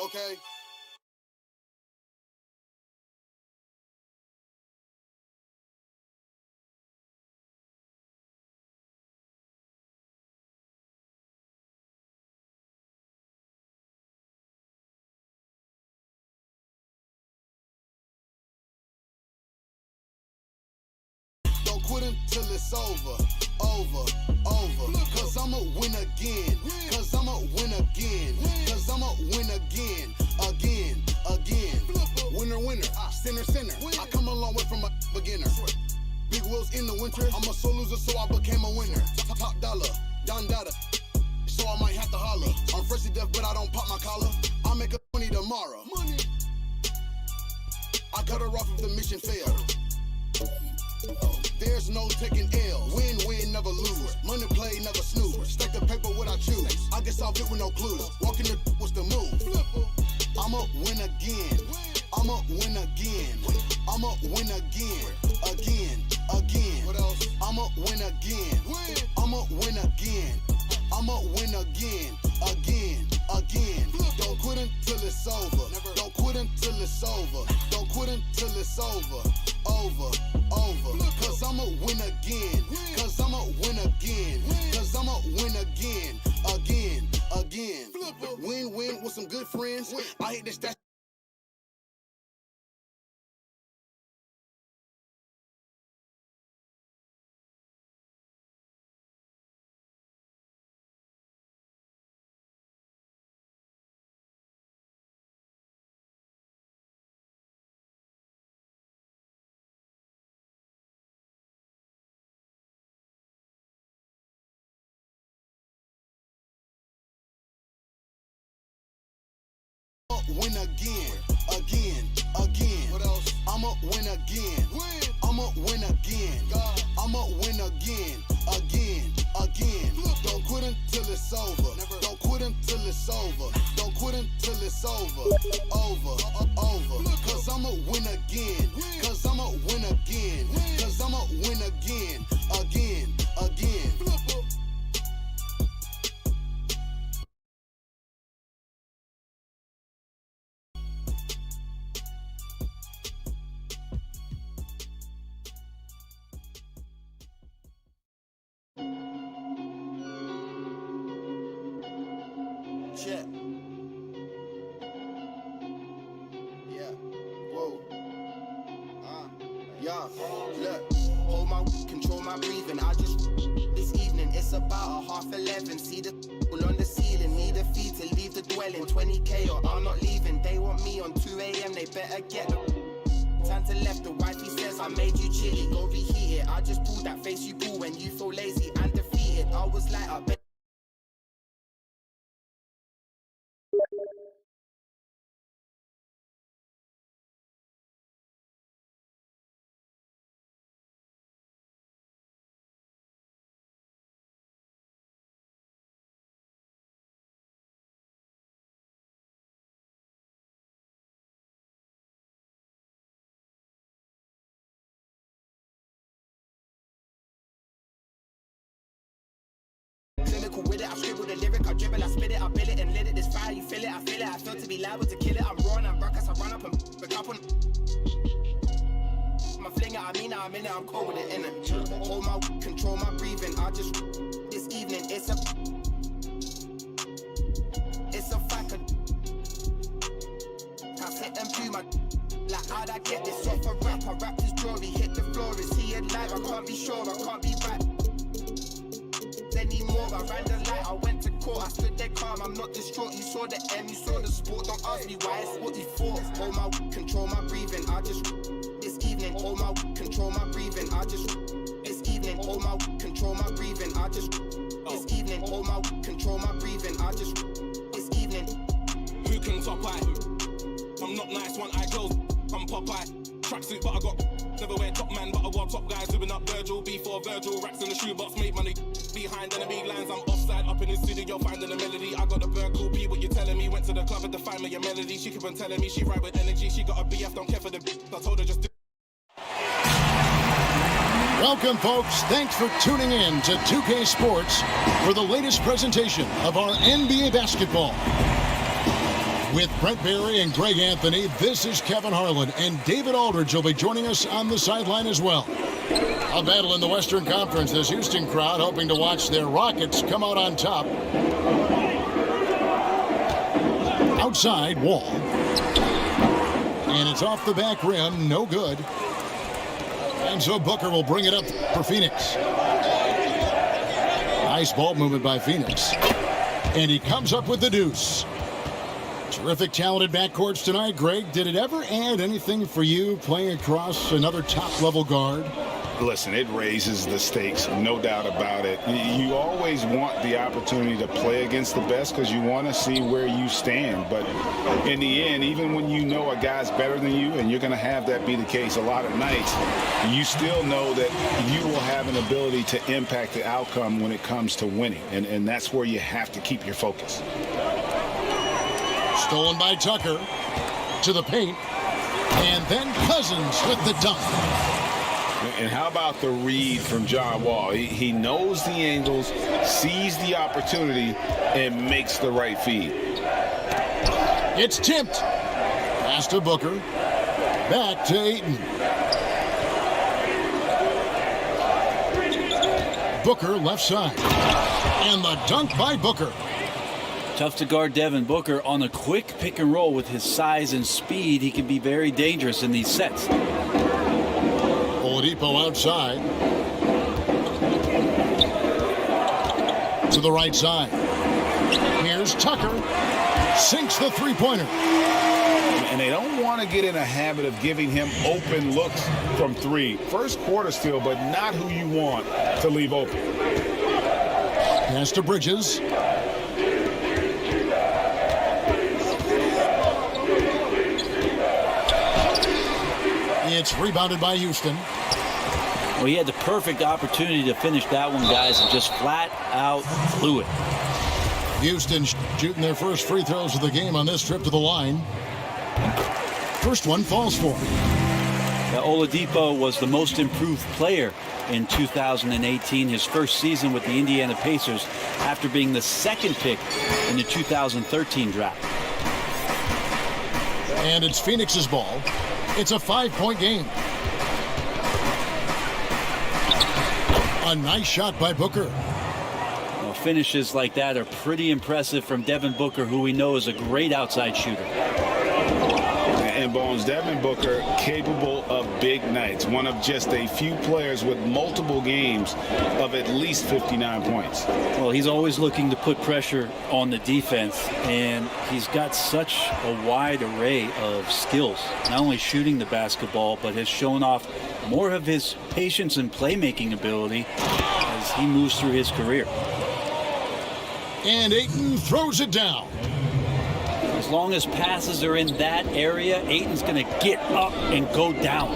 okay? Don't quit until it's over. Cause I'ma win again. Cause I'ma win again. Cause I'ma win again. Again. Winner. Sinner. I come a long way from a beginner. Big wheels in the winter. I'm a soul loser, so I became a winner. Top dollar, Don Dada. So I might have to holler. I'm fresh to death, but I don't pop my collar. I'll make a money tomorrow. I cut her off if the mission failed. There's no taking L. Win, never lose. Money play, never snooze. Stack the paper what I choose. I guess I'll fit with no clues. Walking the what's the move? I'ma win again. I'ma win again. I'ma win again. Again. What else? I'ma win again. I'ma win again. I'ma win again. Again. Don't quit until it's over. Don't quit until it's over. Don't quit until it's over. Cause I'ma win again. Cause I'ma win again. Cause I'ma win again. Again. Win with some good friends. I hate this stat. Win again. What else? I'ma win again. I'ma win again. I'ma win again. Don't quit until it's over. Don't quit until it's over. Don't quit until it's over. Cause I'ma win again. Cause I'ma win again. Cause I'ma win again. Again. Check. Yeah. Whoa. Yeah. Look. Hold my, control my breathing. I just this evening. It's about 11:30. See the on the ceiling. Need a fee to leave the dwelling. 20K or I'm not leaving. They want me on 2 a.m. They better get them. Time to left. The wifey says I made you chilly. Go reheat it. I just pull that face you pull when you feel lazy and defeated. I was like I bet. Clinical with it, I scribble the lyric, I dribble, I spit it, I bill it and lit it. This fire, you feel it, I feel it. I feel to be liable to kill it. I'm raw and I'm ruckus, I run up and pick up on. My flinger, I'm in it, I'm cold with it, innit? Hold my, control my breathing. I just this evening, it's a fact. I sit and do my like how'd I get this off a rap? I rap his jewelry, hit the floor, is he alive? I can't be sure, I can't be right anymore. I ran the light, I went to court, I stood there calm, I'm not distraught. You saw the M, you saw the sport, don't ask me why, it's what you thought. Hold my, control my breathing, I just this evening. Hold my, control my breathing, I just this evening. Hold my, control my breathing, I just this evening. Hold my, control my breathing, I just this evening. Who can top eye? I'm not nice, one eye closed, I'm Popeye. Tracksuit, but I got never wear top man, but I wore top guys. Doing up Virgil, before Virgil, racks in the shoebox, made money. Behind the big lines, I'm offside, up in the studio, finding a melody. I got the bird, cool P, what you telling me? Went to the club and defined me a melody. She keep on telling me she ride with energy. She got a BF, don't care for the I told her just do. Welcome, folks. Thanks for tuning in to 2K Sports for the latest presentation of our NBA basketball. With Brent Barry and Greg Anthony, this is Kevin Harlan, and David Aldridge will be joining us on the sideline as well. A battle in the Western Conference. This Houston crowd hoping to watch their Rockets come out on top. Outside, Wall. And it's off the back rim, no good. And so Booker will bring it up for Phoenix. Nice ball movement by Phoenix. And he comes up with the deuce. Terrific, talented backcourts tonight. Greg, did it ever add anything for you playing across another top-level guard? Listen, it raises the stakes, no doubt about it. You always want the opportunity to play against the best because you want to see where you stand. But in the end, even when you know a guy's better than you, and you're going to have that be the case a lot of nights, you still know that you will have an ability to impact the outcome when it comes to winning. And that's where you have to keep your focus. Stolen by Tucker to the paint. And then Cousins with the dunk. And how about the read from John Wall? He knows the angles, sees the opportunity, and makes the right feed. It's tipped. Pass to Booker. Back to Ayton. Booker left side. And the dunk by Booker. Tough to guard Devin Booker on a quick pick and roll with his size and speed. He can be very dangerous in these sets. Oladipo outside. To the right side. Here's Tucker. Sinks the three-pointer. And they don't want to get in a habit of giving him open looks from three. First quarter still, but not who you want to leave open. Pass to Bridges. It's rebounded by Houston. Well, he had the perfect opportunity to finish that one, guys, and just flat out blew it. Houston shooting their first free throws of the game on this trip to the line. First one falls for him. Now, Oladipo was the most improved player in 2018, his first season with the Indiana Pacers, after being the second pick in the 2013 draft. And it's Phoenix's ball. It's a 5-point game. A nice shot by Booker. Well, finishes like that are pretty impressive from Devin Booker, who we know is a great outside shooter. And Bones, Devin Booker capable of big nights. One of just a few players with multiple games of at least 59 points. Well, he's always looking to put pressure on the defense, and he's got such a wide array of skills. Not only shooting the basketball, but has shown off more of his patience and playmaking ability as he moves through his career. And Ayton throws it down. As long as passes are in that area, Ayton's going to get up and go down.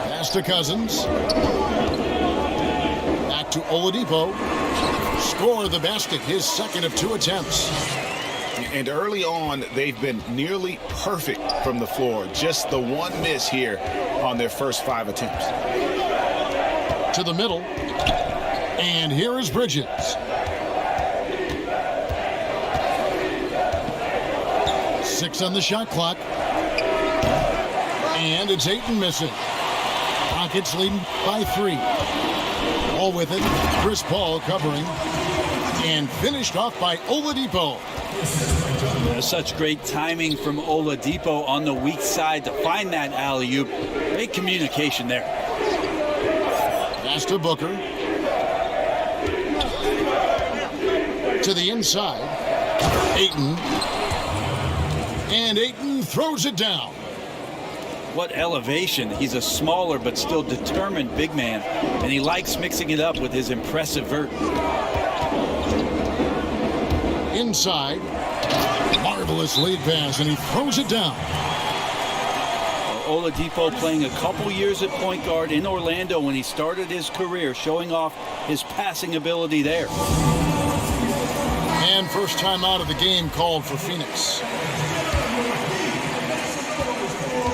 Pass to Cousins. Back to Oladipo. Score the basket, his second of 2 attempts. And early on, they've been nearly perfect from the floor. Just the one miss here on their first 5 attempts. To the middle. And here is Bridges. 6 on the shot clock. And it's Ayton missing. Rockets leading by 3. All with it. Chris Paul covering. And finished off by Oladipo. Such great timing from Oladipo on the weak side to find that alley-oop. Great communication there. Pass to Booker. To the inside. Ayton. And Ayton throws it down. What elevation. He's a smaller but still determined big man, and he likes mixing it up with his impressive vert. Inside. Marvelous lead pass, and he throws it down. Oladipo playing a couple years at point guard in Orlando when he started his career, showing off his passing ability there. And first time out of the game called for Phoenix.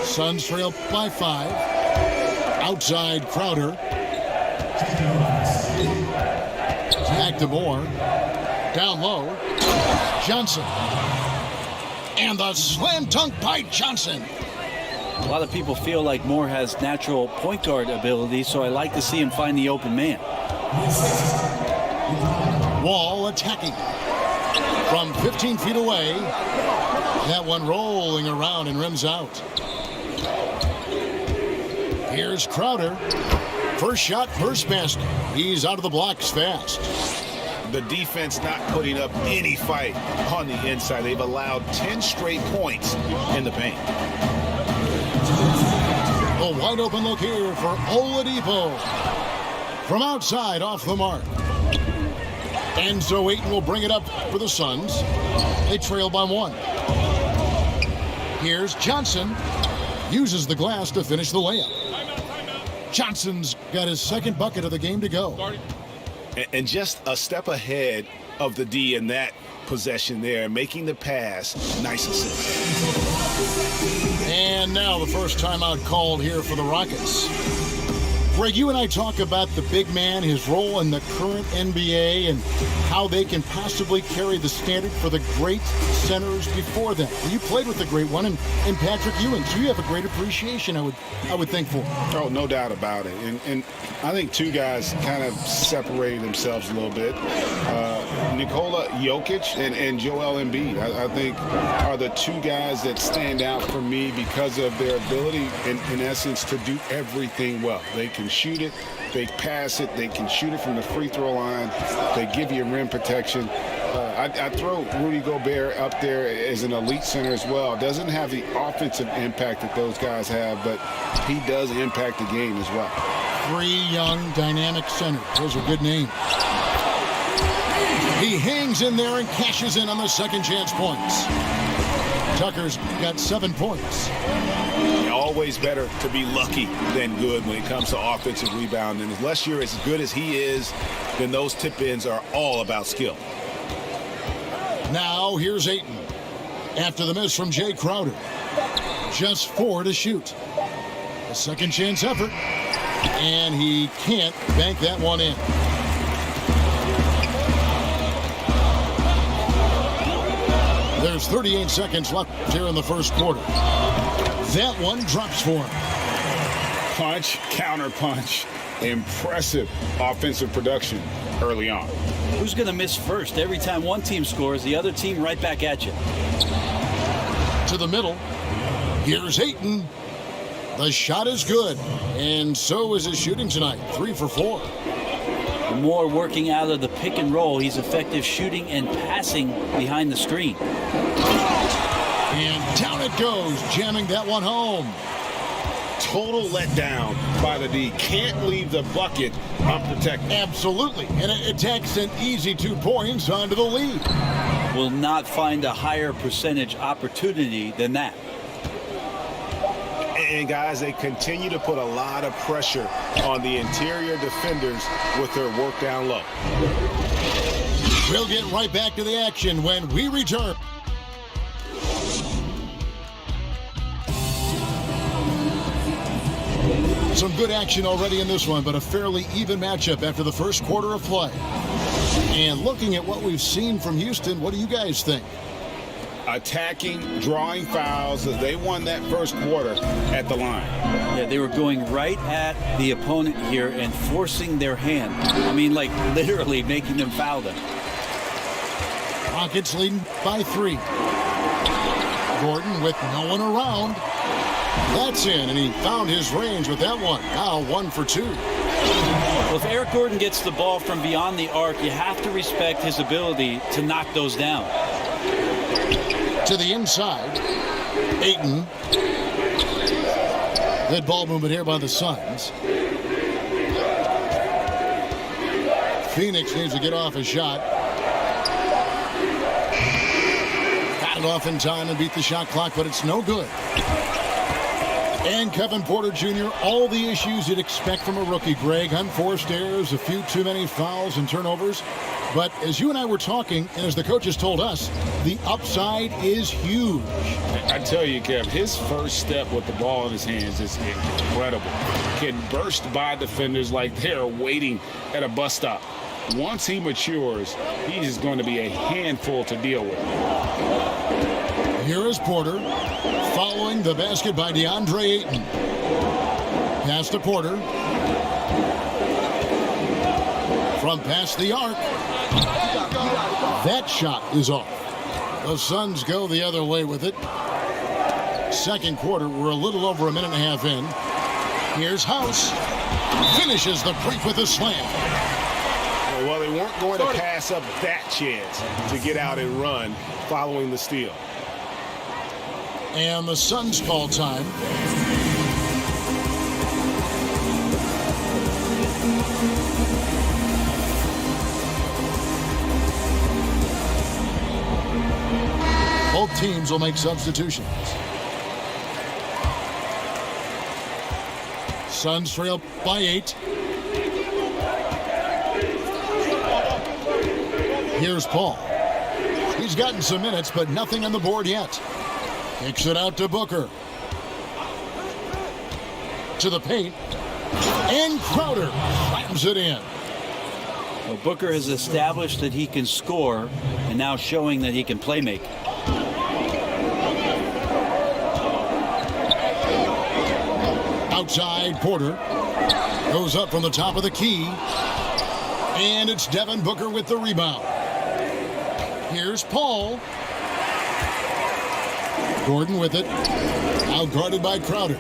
Suns trail by 5. Outside Crowder. Back to Moore. Down low. Johnson. And the slam dunk by Johnson. A lot of people feel like Moore has natural point guard ability, so I like to see him find the open man. Wall attacking from 15 feet away. That one rolling around and rims out. Here's Crowder. First shot, first basket. He's out of the blocks fast. The defense not putting up any fight on the inside. They've allowed 10 straight points in the paint. A wide open look here for Oladipo. From outside, off the mark. And so Ayton will bring it up for the Suns. They trail by 1. Here's Johnson. Uses the glass to finish the layup. Johnson's got his second bucket of the game to go. And just a step ahead of the D in that possession there, making the pass. Nice assist. And now the first timeout called here for the Rockets. Greg, you and I talk about the big man, his role in the current NBA, and how they can possibly carry the standard for the great centers before them. You played with the great one, and Patrick Ewing, so you have a great appreciation, I would think, for. Oh, no doubt about it. And I think two guys kind of separated themselves a little bit. Nikola Jokic and Joel Embiid, I think, are the two guys that stand out for me because of their ability, in essence, to do everything well. They can shoot it, they pass it, they can shoot it from the free throw line, they give you rim protection. I throw Rudy Gobert up there as an elite center as well. Doesn't have the offensive impact that those guys have, but he does impact the game as well. 3 young, dynamic centers. Those are good names. He hangs in there and cashes in on the second chance points. Tucker's got 7 points. Always better to be lucky than good when it comes to offensive rebounding. Unless you're as good as he is, then those tip-ins are all about skill. Now here's Ayton. After the miss from Jay Crowder. Just 4 to shoot. A second chance effort. And he can't bank that one in. There's 38 seconds left here in the first quarter. That one drops for him. Punch, counter punch. Impressive offensive production early on. Who's going to miss first? Every time one team scores, the other team right back at you. To the middle. Here's Ayton. The shot is good. And so is his shooting tonight. 3 for 4. Moore working out of the pick and roll. He's effective shooting and passing behind the screen. And down it goes, jamming that one home. Total letdown by the D. Can't leave the bucket unprotected. Absolutely. And it takes an easy 2 points onto the lead. Will not find a higher percentage opportunity than that. And guys, they continue to put a lot of pressure on the interior defenders with their work down low. We'll get right back to the action when we return. Some good action already in this one, but a fairly even matchup after the first quarter of play. And looking at what we've seen from Houston, what do you guys think? Attacking, drawing fouls. They won that first quarter at the line. Yeah, they were going right at the opponent here and forcing their hand. I mean, like literally making them foul them. Rockets leading by 3. Gordon with no one around. That's in, and he found his range with that one. Now 1 for 2. Well, if Eric Gordon gets the ball from beyond the arc, you have to respect his ability to knock those down. To the inside, Ayton. Good ball movement here by the Suns. Phoenix needs to get off a shot. Got it off in time and beat the shot clock, but it's no good. And Kevin Porter Jr., all the issues you'd expect from a rookie, Greg. Unforced errors, a few too many fouls and turnovers. But as you and I were talking, and as the coaches told us, the upside is huge. I tell you, Kev, his first step with the ball in his hands is incredible. Can burst by defenders like they're waiting at a bus stop. Once he matures, he is going to be a handful to deal with. Here is Porter, following the basket by DeAndre Ayton. Pass to Porter. From past the arc. That shot is off. The Suns go the other way with it. Second quarter, we're a little over a minute and a half in. Here's House. Finishes the break with a slam. Well, they weren't going to pass up that chance to get out and run following the steal. And the Suns call time. Both teams will make substitutions. Suns trail by 8. Here's Paul. He's gotten some minutes, but nothing on the board yet. Kicks it out to Booker. To the paint. And Crowder slams it in. Well, Booker has established that he can score and now showing that he can play make. Outside, Porter goes up from the top of the key. And it's Devin Booker with the rebound. Here's Paul. Gordon with it. Out guarded by Crowder.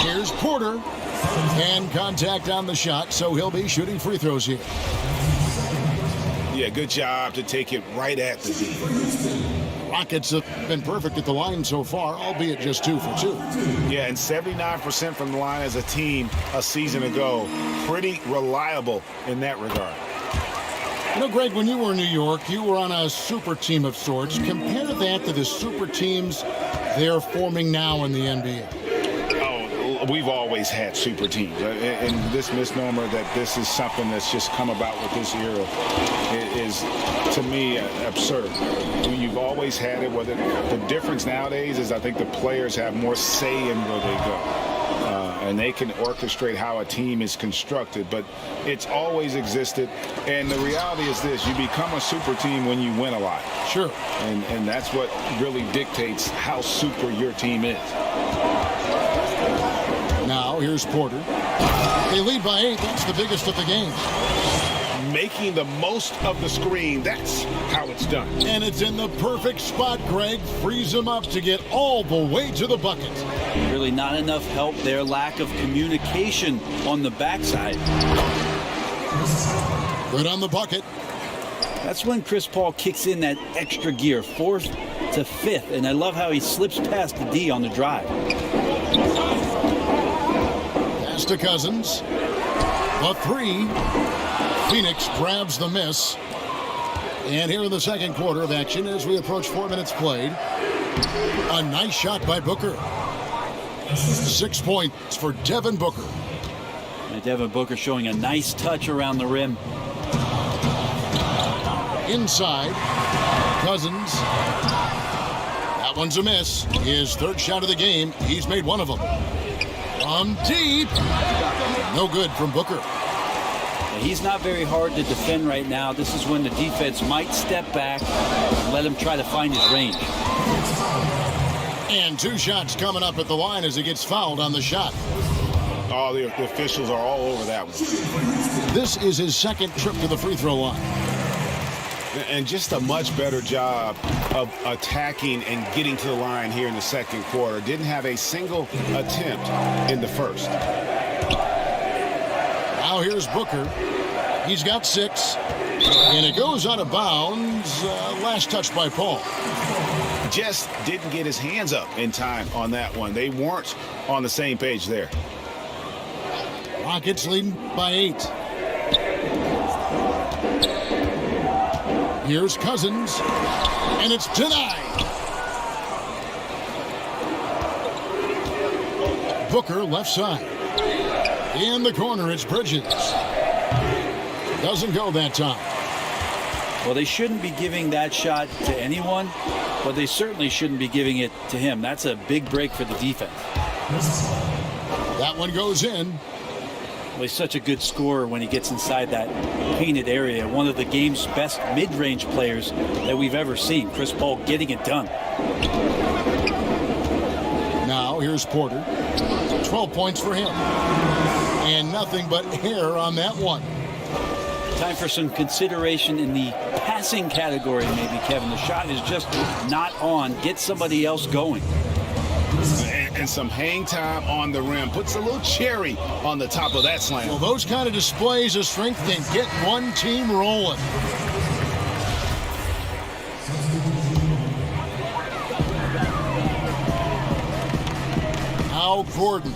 Here's Porter. And contact on the shot, so he'll be shooting free throws here. Yeah, good job to take it right at the D. Rockets have been perfect at the line so far, albeit just 2 for 2. Yeah, and 79% from the line as a team a season ago. Pretty reliable in that regard. You know, Greg, when you were in New York, you were on a super team of sorts. Compare that to the super teams they're forming now in the NBA. We've always had super teams. And this misnomer that this is something that's just come about with this era is, to me, absurd. You've always had it. Whether the difference nowadays is I think the players have more say in where they go. And they can orchestrate how a team is constructed. But it's always existed. And the reality is this. You become a super team when you win a lot. Sure. And that's what really dictates how super your team is. Now, here's Porter. They lead by 8. That's the biggest of the game. Making the most of the screen. That's how it's done. And it's in the perfect spot, Greg. Frees him up to get all the way to the bucket. Really not enough help there. Lack of communication on the backside. Good on the bucket. That's when Chris Paul kicks in that extra gear, 4th to 5th. And I love how he slips past the D on the drive. To Cousins. The 3. Phoenix grabs the miss. And here in the second quarter of action as we approach 4 minutes played. A nice shot by Booker. 6 points for Devin Booker. And Devin Booker showing a nice touch around the rim. Inside. Cousins. That one's a miss. His 3rd shot of the game. He's made one of them. From deep. No good from Booker. He's not very hard to defend right now. This is when the defense might step back and let him try to find his range. And 2 shots coming up at the line as he gets fouled on the shot. Oh, the officials are all over that one. This is his 2nd trip to the free throw line. And just a much better job of attacking and getting to the line here in the second quarter. Didn't have a single attempt in the first. Now here's Booker. He's got 6. And it goes out of bounds. Last touch by Paul. Just didn't get his hands up in time on that one. They weren't on the same page there. Rockets leading by 8. Here's Cousins, and it's denied. Booker left side. In the corner, it's Bridges. Doesn't go that time. Well, they shouldn't be giving that shot to anyone, but they certainly shouldn't be giving it to him. That's a big break for the defense. That one goes in. Well, he's such a good scorer when he gets inside that painted area. One of the game's best mid-range players that we've ever seen. Chris Paul getting it done. Now here's Porter. 12 points for him. And nothing but air on that one. Time for some consideration in the passing category, maybe, Kevin. The shot is just not on. Get somebody else going. And some hang time on the rim. Puts a little cherry on the top of that slam. Well, those kind of displays of strength can get one team rolling. Now Gordon.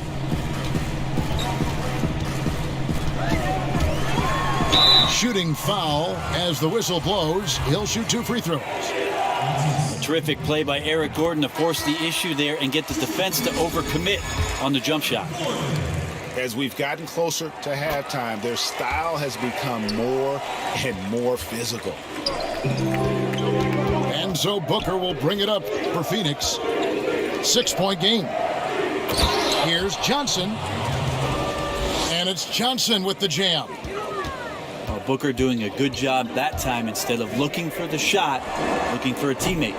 Shooting foul as the whistle blows. He'll shoot 2 free throws. A terrific play by Eric Gordon to force the issue there and get the defense to overcommit on the jump shot. As we've gotten closer to halftime, their style has become more and more physical. And so Booker will bring it up for Phoenix. 6-point game. Here's Johnson. And it's Johnson with the jam. Booker doing a good job that time. Instead of looking for the shot, looking for a teammate.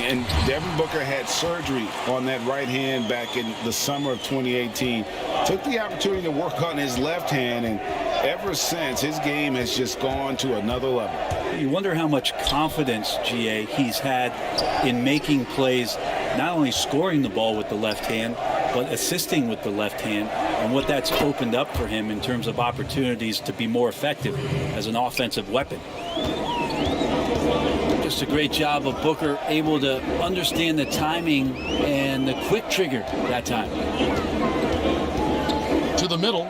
And Devin Booker had surgery on that right hand back in the summer of 2018. Took the opportunity to work on his left hand, and ever since, his game has just gone to another level. You wonder how much confidence, GA, he's had in making plays, not only scoring the ball with the left hand, but assisting with the left hand, and what that's opened up for him in terms of opportunities to be more effective as an offensive weapon. Just a great job of Booker, able to understand the timing and the quick trigger that time. To the middle.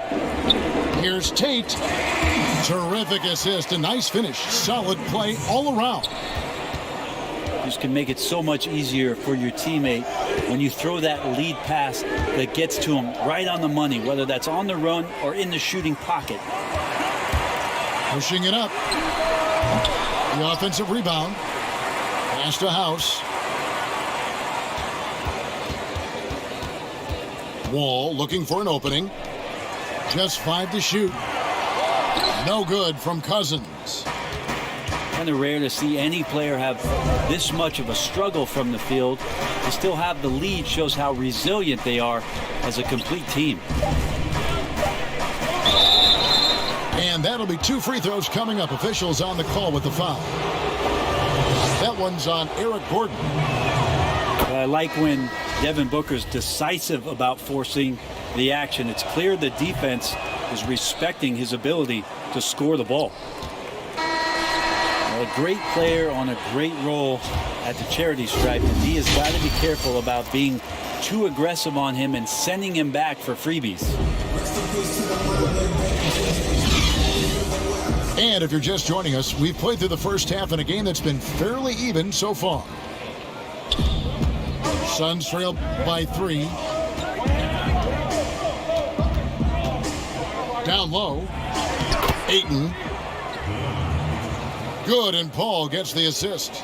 Here's Tate. Terrific assist. A nice finish. Solid play all around. Just can make it so much easier for your teammate when you throw that lead pass that gets to him right on the money, whether that's on the run or in the shooting pocket. Pushing it up. The offensive rebound. Pass to House. Wall looking for an opening. Just 5 to shoot. No good from Cousins. Kind of rare to see any player have this much of a struggle from the field. To still have the lead shows how resilient they are as a complete team. And that'll be 2 free throws coming up. Officials on the call with the foul. That one's on Eric Gordon. I like when Devin Booker's decisive about forcing the action. It's clear the defense is respecting his ability to score the ball. A great player on a great role at the charity stripe, and he has got to be careful about being too aggressive on him and sending him back for freebies. And if you're just joining us, we've played through the first half in a game that's been fairly even so far. Suns trail by 3. Down low. Ayton. Good, and Paul gets the assist.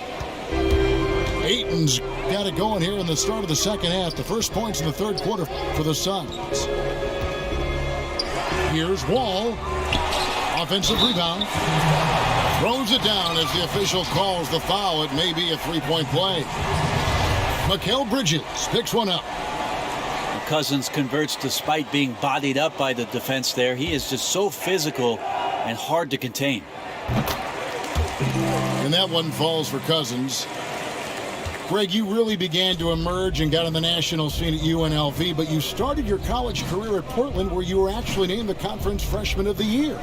Ayton's got it going here in the start of the second half. The first points in the third quarter for the Suns. Here's Wall. Offensive rebound. Throws it down as the official calls the foul. It may be a 3-point play. Mikal Bridges picks one up. Cousins converts despite being bodied up by the defense there. He is just so physical and hard to contain. And that one falls for Cousins. Greg, you really began to emerge and got on the national scene at UNLV, but you started your college career at Portland, where you were actually named the Conference Freshman of the Year.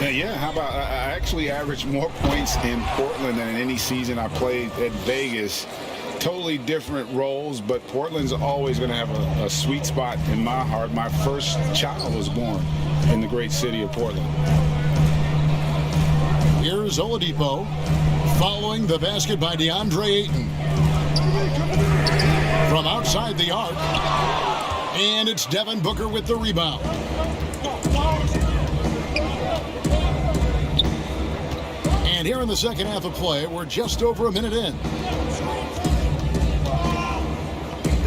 Yeah, how about I actually averaged more points in Portland than in any season I played at Vegas. Totally different roles, but Portland's always going to have a sweet spot in my heart. My first child was born in the great city of Portland. Here's Oladipo following the basket by DeAndre Ayton. From outside the arc. And it's Devin Booker with the rebound. And here in the second half of play, we're just over a minute in.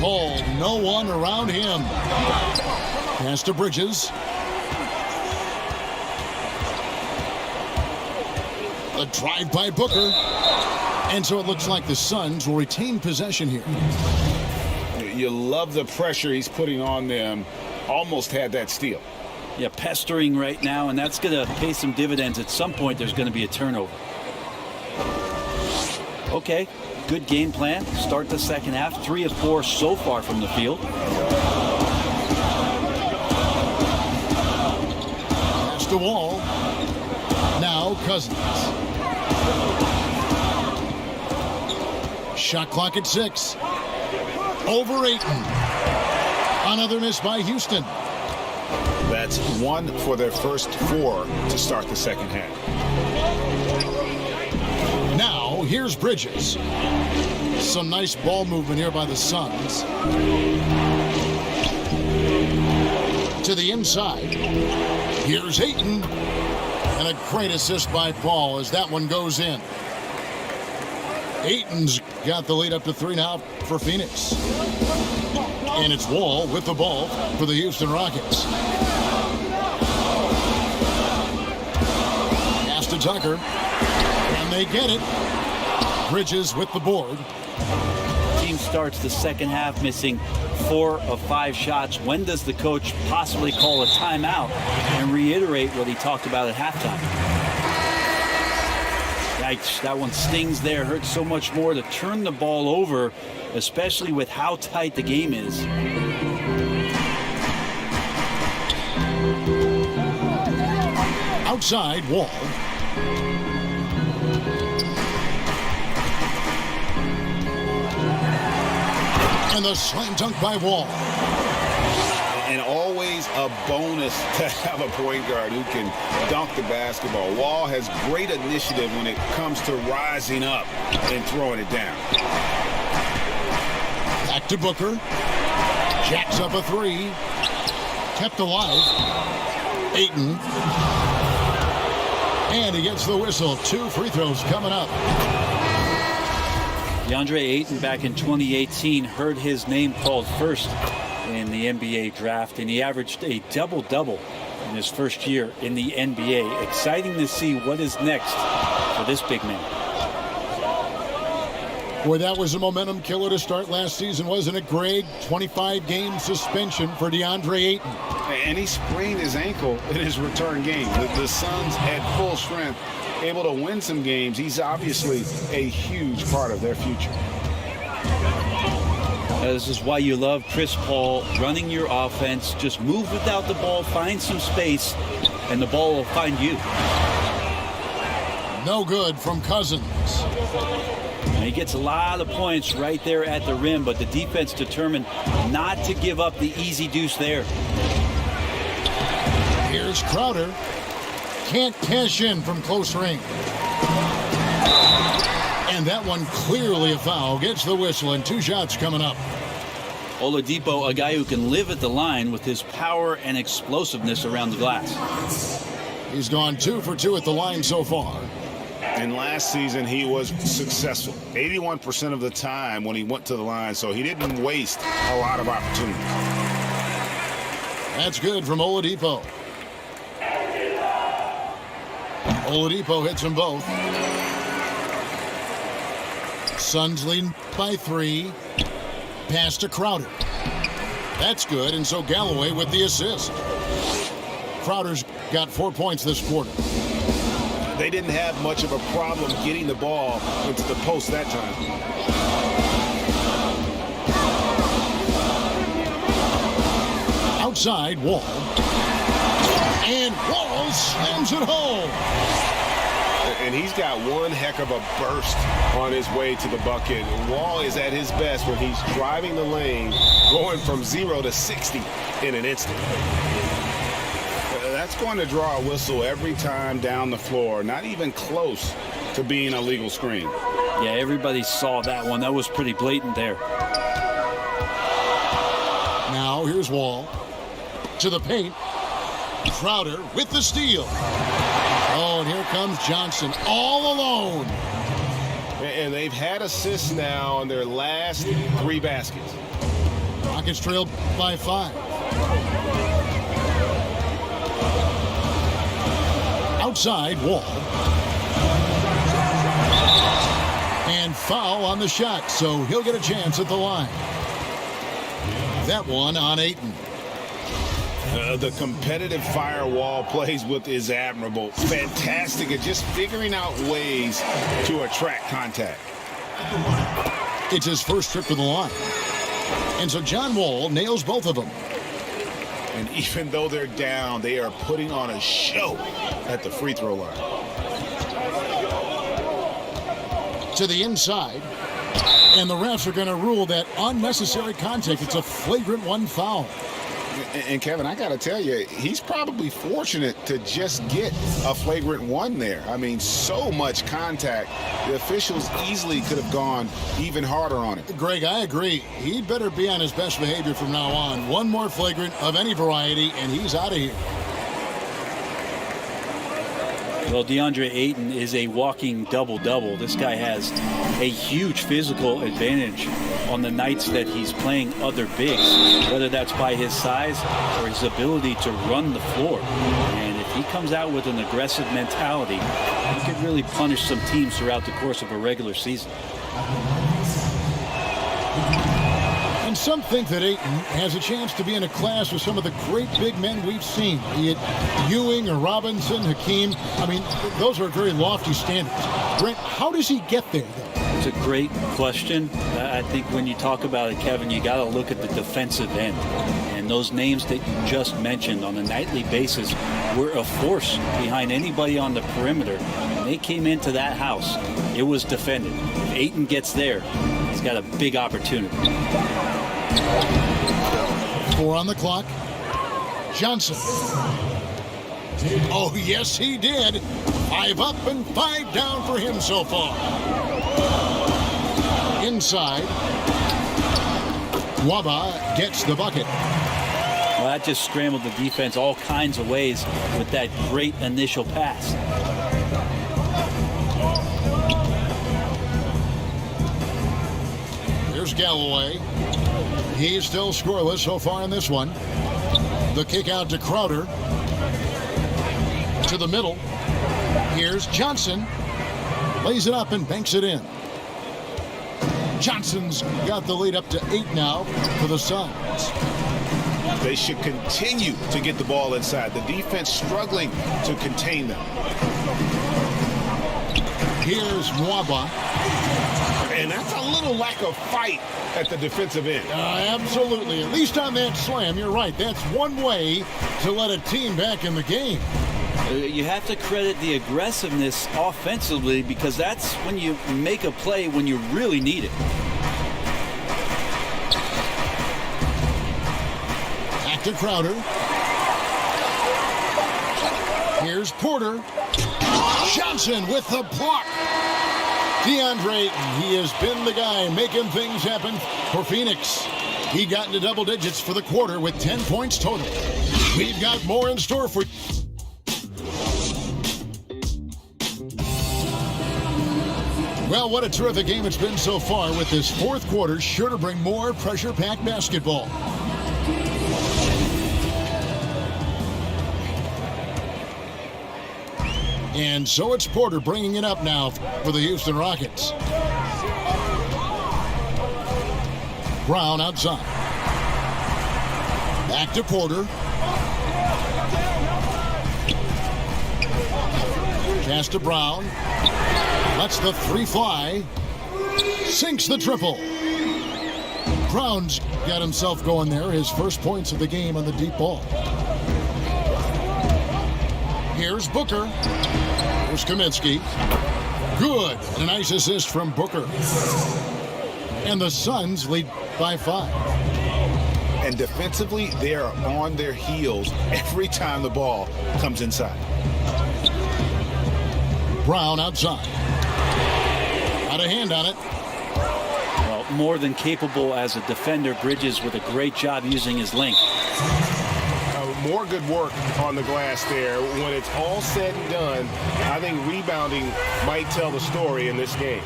Paul, no one around him. Pass to Bridges. The drive by Booker. And so it looks like the Suns will retain possession here. You love the pressure he's putting on them. Almost had that steal. Yeah, pestering right now, and that's going to pay some dividends. At some point, there's going to be a turnover. Okay, good game plan. Start the second half. 3 of 4 so far from the field. Pass to Wall. Now Cousins. Shot clock at 6. Over Ayton. Another miss by Houston. That's 1 for their first 4 to start the second half. Now, here's Bridges. Some nice ball movement here by the Suns. To the inside. Here's Ayton. And a great assist by Paul as that one goes in. Ayton's got the lead up to 3 now for Phoenix. And it's Wall with the ball for the Houston Rockets. Pass to Tucker. And they get it. Bridges with the board. Team starts the second half missing 4 of 5 shots. When does the coach possibly call a timeout and reiterate what he talked about at halftime? Yikes, that one stings there. Hurts so much more to turn the ball over, especially with how tight the game is. Outside, Wall. And the slam dunk by Wall. And always a bonus to have a point guard who can dunk the basketball. Wall has great initiative when it comes to rising up and throwing it down. Back to Booker. Jacks up a 3. Kept alive. Ayton. And he gets the whistle. 2 free throws coming up. DeAndre Ayton back in 2018 heard his name called first in the NBA draft, and he averaged a double-double in his first year in the NBA. Exciting to see what is next for this big man. Boy, that was a momentum killer to start last season, wasn't it, Greg? 25-game suspension for DeAndre Ayton. And he sprained his ankle in his return game. The Suns at full strength, able to win some games. He's obviously a huge part of their future. This is why you love Chris Paul running your offense. Just move without the ball, find some space, and the ball will find you. No good from Cousins. And he gets a lot of points right there at the rim, but the defense determined not to give up the easy deuce there. Here's Crowder. Can't cash in from close range. And that one clearly a foul. Gets the whistle, and 2 shots coming up. Oladipo, a guy who can live at the line with his power and explosiveness around the glass. He's gone 2 for 2 at the line so far. And last season, he was successful 81% of the time when he went to the line, so he didn't waste a lot of opportunities. That's good from Oladipo. Oladipo hits them both. Suns leading by 3. Pass to Crowder. That's good, and so Galloway with the assist. Crowder's got 4 points this quarter. They didn't have much of a problem getting the ball into the post that time. Outside, Wall. And Wall slams it home. And he's got one heck of a burst on his way to the bucket. Wall is at his best when he's driving the lane, going from 0 to 60 in an instant. That's going to draw a whistle every time down the floor. Not even close to being a legal screen. Yeah, everybody saw that one. That was pretty blatant there. Now here's Wall. To the paint. Crowder with the steal. Oh, and here comes Johnson all alone. And they've had assists now on their last 3 baskets. Rockets trailed by 5. Outside, Wall. And And foul on the shot, so he'll get a chance at the line. That one on Ayton. The competitive firewall plays with is admirable. Fantastic at just figuring out ways to attract contact. It's his first trip to the line. And so John Wall nails both of them. And even though they're down, they are putting on a show at the free throw line. To the inside. And the refs are going to rule that unnecessary contact. It's a flagrant one foul. And Kevin, I got to tell you, he's probably fortunate to just get a flagrant one there. I mean, so much contact. The officials easily could have gone even harder on it. Greg, I agree. He'd better be on his best behavior from now on. One more flagrant of any variety, and he's out of here. Well, DeAndre Ayton is a walking double-double. This guy has a huge physical advantage on the nights that he's playing other bigs, whether that's by his size or his ability to run the floor. And if he comes out with an aggressive mentality, he could really punish some teams throughout the course of a regular season. And some think that Ayton has a chance to be in a class with some of the great big men we've seen, be it Ewing or Robinson, Hakeem. I mean, those are very lofty standards. Brent, how does he get there, though? It's a great question. I think when you talk about it, Kevin, you got to look at the defensive end. And those names that you just mentioned on a nightly basis were a force behind anybody on the perimeter. When they came into that house, it was defended. If Ayton gets there, he's got a big opportunity. 4 on the clock. Johnson. Oh, yes, he did. 5 up and 5 down for him so far. Inside. Waba gets the bucket. Well, that just scrambled the defense all kinds of ways with that great initial pass. Here's Galloway. He's still scoreless so far in this one. The kick out to Crowder. To the middle. Here's Johnson. Lays it up and banks it in. Johnson's got the lead up to 8 now for the Suns. They should continue to get the ball inside. The defense struggling to contain them. Here's Mwaba. And that's a little lack of fight at the defensive end. Absolutely. At least on that slam, you're right. That's one way to let a team back in the game. You have to credit the aggressiveness offensively because that's when you make a play when you really need it. Back to Crowder. Here's Porter. Johnson with the block. DeAndre Ayton, he has been the guy making things happen for Phoenix. He got into double digits for the quarter with 10 points total. We've got more in store for you. Well, what a terrific game it's been so far, with this fourth quarter sure to bring more pressure-packed basketball. And so it's Porter bringing it up now for the Houston Rockets. Brown outside. Back to Porter. Pass to Brown. Lets the 3 fly. Sinks the triple. Brown's got himself going there. His first points of the game on the deep ball. Here's Booker. Here's Kaminsky. Good. And a nice assist from Booker. And the Suns lead by 5. And defensively, they are on their heels every time the ball comes inside. Brown outside. Got a hand on it. Well, more than capable as a defender. Bridges with a great job using his length. More good work on the glass there. When it's all said and done, I think rebounding might tell the story in this game.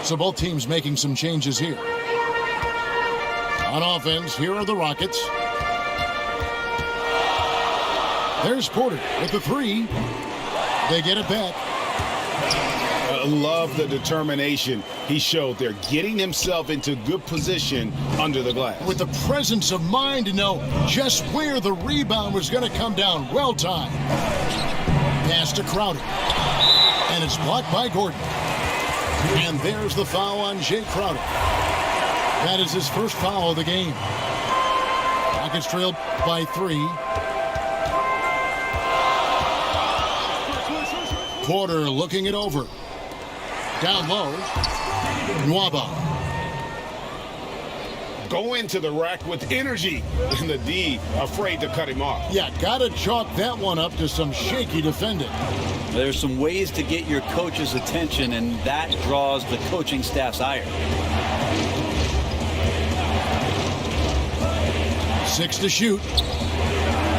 So both teams making some changes here. On offense, here are the Rockets. There's Porter with the 3. They get it back. love the determination he showed there, getting himself into good position under the glass. With the presence of mind to know just where the rebound was going to come down. Well timed. Pass to Crowder. And it's blocked by Gordon. And there's the foul on Jay Crowder. That is his first foul of the game. Rockets trailed by 3. Porter looking it over. Down low. Nwaba. Go into the rack with energy. And the D afraid to cut him off. Yeah, gotta chalk that one up to some shaky defending. There's some ways to get your coach's attention, and that draws the coaching staff's ire. 6 to shoot.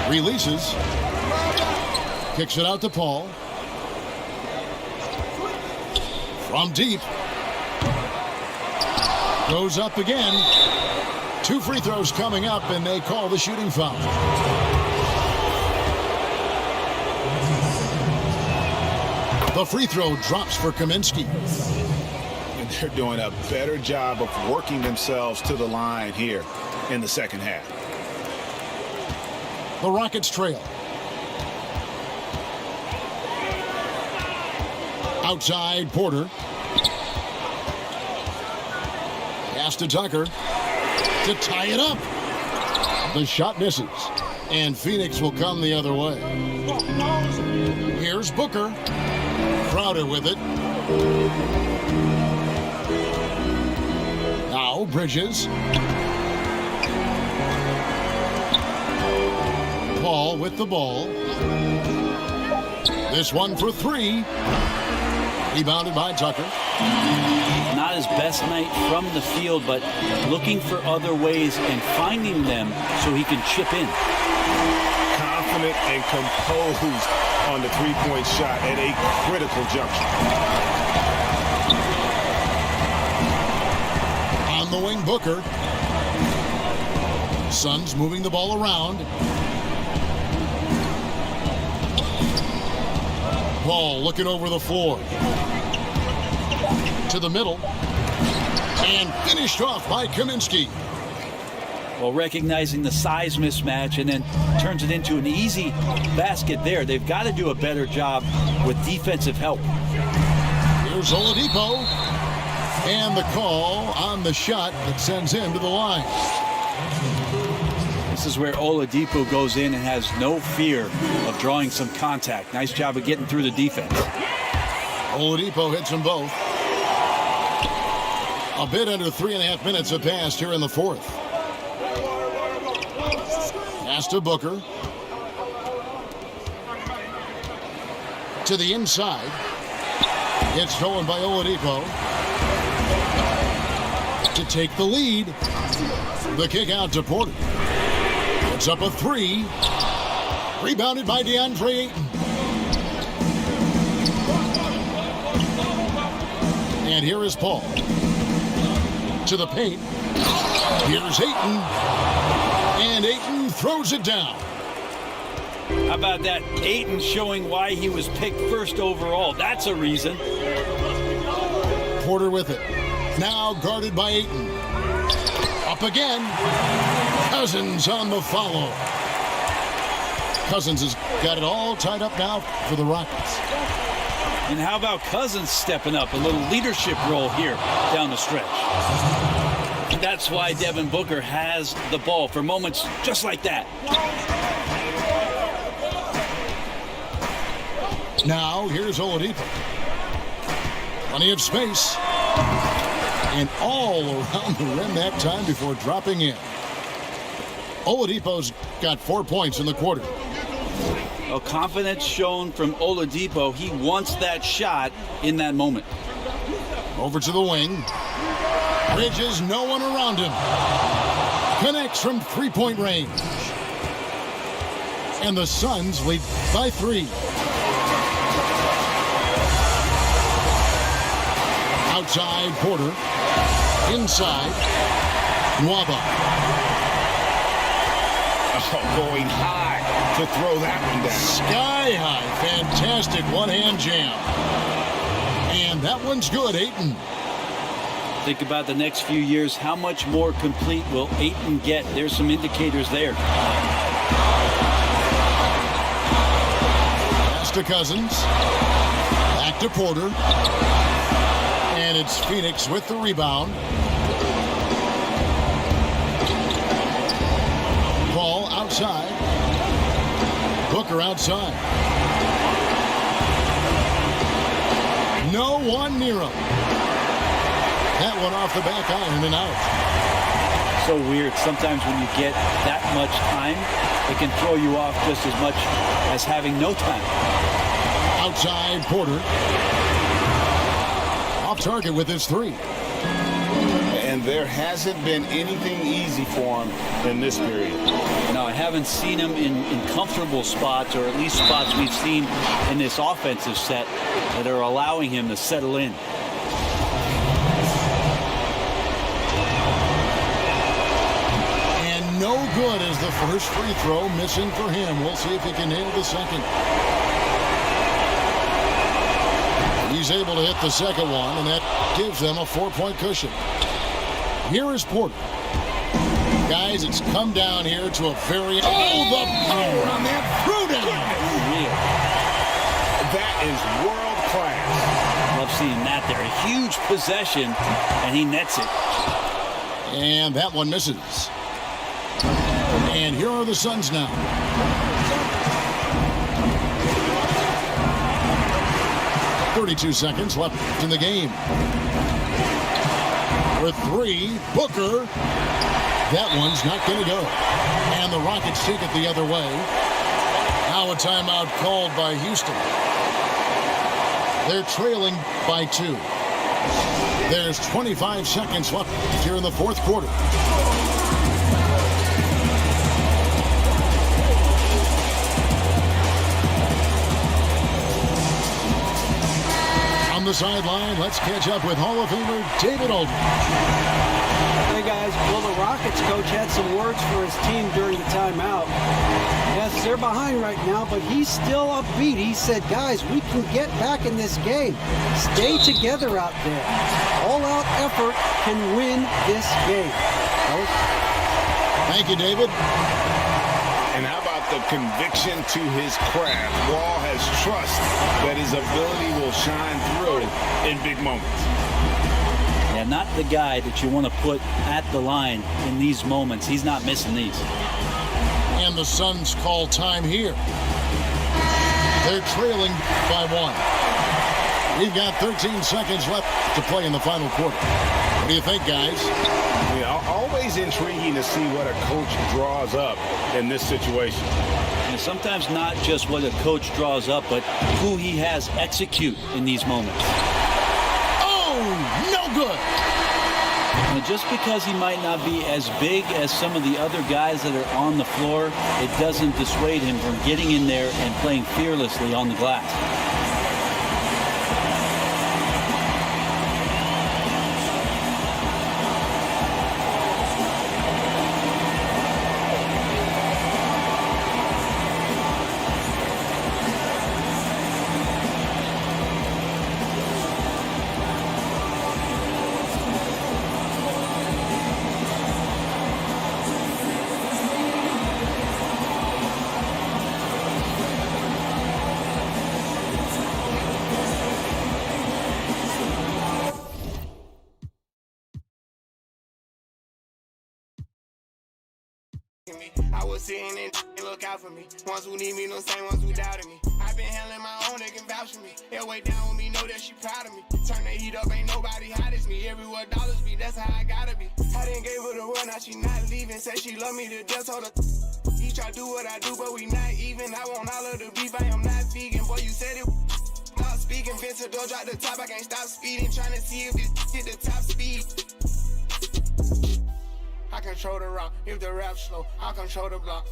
Releases. Kicks it out to Paul. From deep. Goes up again. 2 free throws coming up, and they call the shooting foul. The free throw drops for Kaminsky. And they're doing a better job of working themselves to the line here in the second half. The Rockets trail. Outside, Porter. Pass to Tucker to tie it up. The shot misses, and Phoenix will come the other way. Here's Booker. Crowder with it. Now Bridges. Paul with the ball. This one for 3. Rebounded by Tucker. Not his best night from the field, but looking for other ways and finding them so he can chip in. Confident and composed on the three-point shot at a critical juncture. On the wing, Booker. Suns moving the ball around. Paul looking over the floor. To the middle. And finished off by Kaminsky. Well, recognizing the size mismatch and then turns it into an easy basket there. They've got to do a better job with defensive help. Here's Oladipo. And the call on the shot that sends him to the line. This is where Oladipo goes in and has no fear of drawing some contact. Nice job of getting through the defense. Oladipo hits them both. A bit under 3.5 minutes have passed here in the fourth. Pass to Booker. To the inside. It's stolen by Oladipo. To take the lead. The kick out to Porter. It's up a 3. Rebounded by DeAndre Ayton. And here is Paul. To the paint. Here's Ayton. And Ayton throws it down. How about that? Ayton showing why he was picked first overall. That's a reason. Porter with it. Now guarded by Ayton. Up again. Cousins on the follow. Cousins has got it all tied up now for the Rockets. And how about Cousins stepping up? A little leadership role here down the stretch. That's why Devin Booker has the ball for moments just like that. Now, here's Oladipo. Plenty of space. And all around the rim that time before dropping in. Oladipo's got 4 points in the quarter. Well, confidence shown from Oladipo. He wants that shot in that moment. Over to the wing. Bridges, no one around him. Connects from three-point range. And the Suns lead by 3. Outside, Porter. Inside, Nwaba. Going high to throw that one down. Sky high. Fantastic one-hand jam. And And that one's good, Ayton. Think about the next few years. How much more complete will Ayton get? There's some indicators there. Pass to Cousins. Back to Porter. And it's Phoenix with the rebound. Ball outside. Booker outside. No one near him. That one off the back iron and out. So weird. Sometimes when you get that much time, it can throw you off just as much as having no time. Outside Porter. Off target with his three. And there hasn't been anything easy for him in this period. No, I haven't seen him in comfortable spots, or at least spots we've seen in this offensive set that are allowing him to settle in. And no good as the first free throw missing for him. We'll see if he can nail the second. He's able to hit the second one, and that gives them a 4-point cushion. Here is Porter. Guys, it's come down here to a very... Oh, the power on that Pruden! That is world class. Love seeing that there. A huge possession, and he nets it. And that one misses. And here are the Suns now. .32 seconds left in the game. For three, Booker. That one's not going to go. And the Rockets take it the other way. Now a timeout called by Houston. They're trailing by 2. There's 25 seconds left here in the fourth quarter. On the sideline, let's catch up with Hall of Famer David Aldridge. Hey guys, well the Rockets coach had some words for his team during the timeout. Yes, they're behind right now, but he's still upbeat. He said, guys, we can get back in this game. Stay together out there. All-out effort can win this game. Thank you, David. And how about the conviction to his craft? Wall has trust that his ability will shine through in big moments. Yeah, not the guy that you want to put at the line in these moments. He's not missing these. And the Suns call time here. They're trailing by 1. We've got 13 seconds left to play in the final quarter. What do you think, guys? Yeah, always intriguing to see what a coach draws up in this situation. And sometimes not just what a coach draws up, but who he has execute in these moments. Oh, no good. Now, just because he might not be as big as some of the other guys that are on the floor, it doesn't dissuade him from getting in there and playing fearlessly on the glass. I was sitting and look out for me. Ones who need me, no same ones who doubted me. I've been handling my own, they can vouch for me. They'll way down with me, know that she proud of me. Turn the heat up, ain't nobody hot as me. Everywhere dollars be, that's how I gotta be. I didn't gave her the world, now she not leaving. Said she love me to death, told her he try do what I do, but we not even. I want all of the beef, I am not vegan. Boy, you said it. Stop speaking, Vince, don't drop the top. I can't stop speeding, trying to see if this hit the top speed. I control the rock, if the rap slow, I control the block.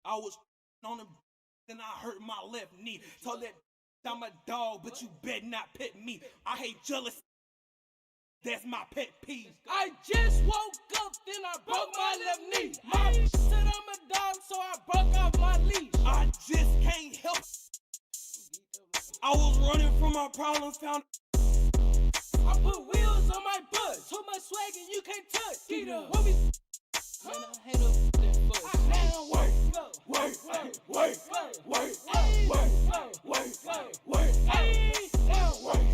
I was on him, then I hurt my left knee. Told that I'm a dog, but you better not pet me. I hate jealousy. That's my pet peeve. I just woke up, then I broke my left knee. My said I'm a dog, so I broke off my leash. I just can't help. I was running from my problems, found. I put wheels on my bus, so much swag and you can't touch. Get up, what me? Man, I hate up that bus. Now work, work, work, work, work, work, now work,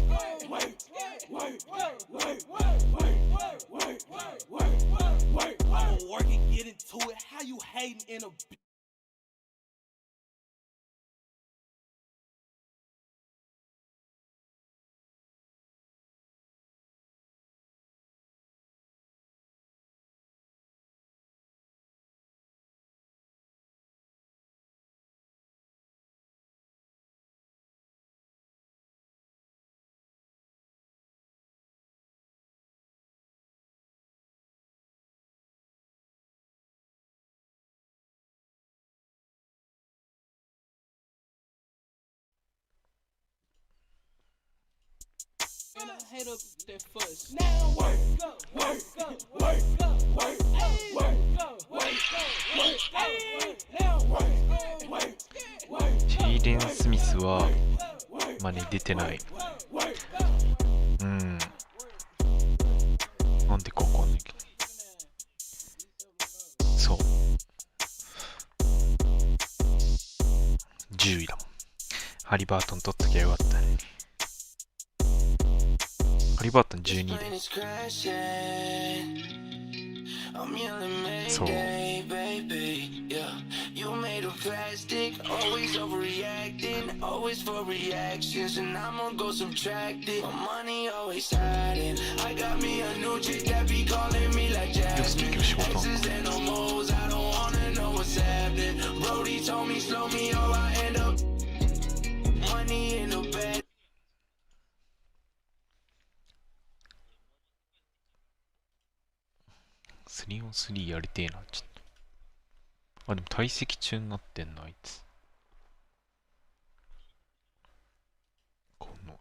work. I'ma work and get into it. How you hating in a bitch? And I hate up that fuss. Now work, work, work, work, work, work,ジェイデン・スミスはまあね出てない。なんでかわかんないけど。そう。10位だもん。ハリバートン取っときゃよかったね。ハリバートン12で。そう。You made of plastic, always overreacting, always for reactions, and I'ma go subtract it. My money always hiding. I got me a new chick that be calling me like Jasmine. X's and no moles, I don't wanna know what's happening. Brody told me slow me or I end up money in the bed. 3on3 やりてえな、ちょっと。あ、でも退席中になってんな、あいつ。この。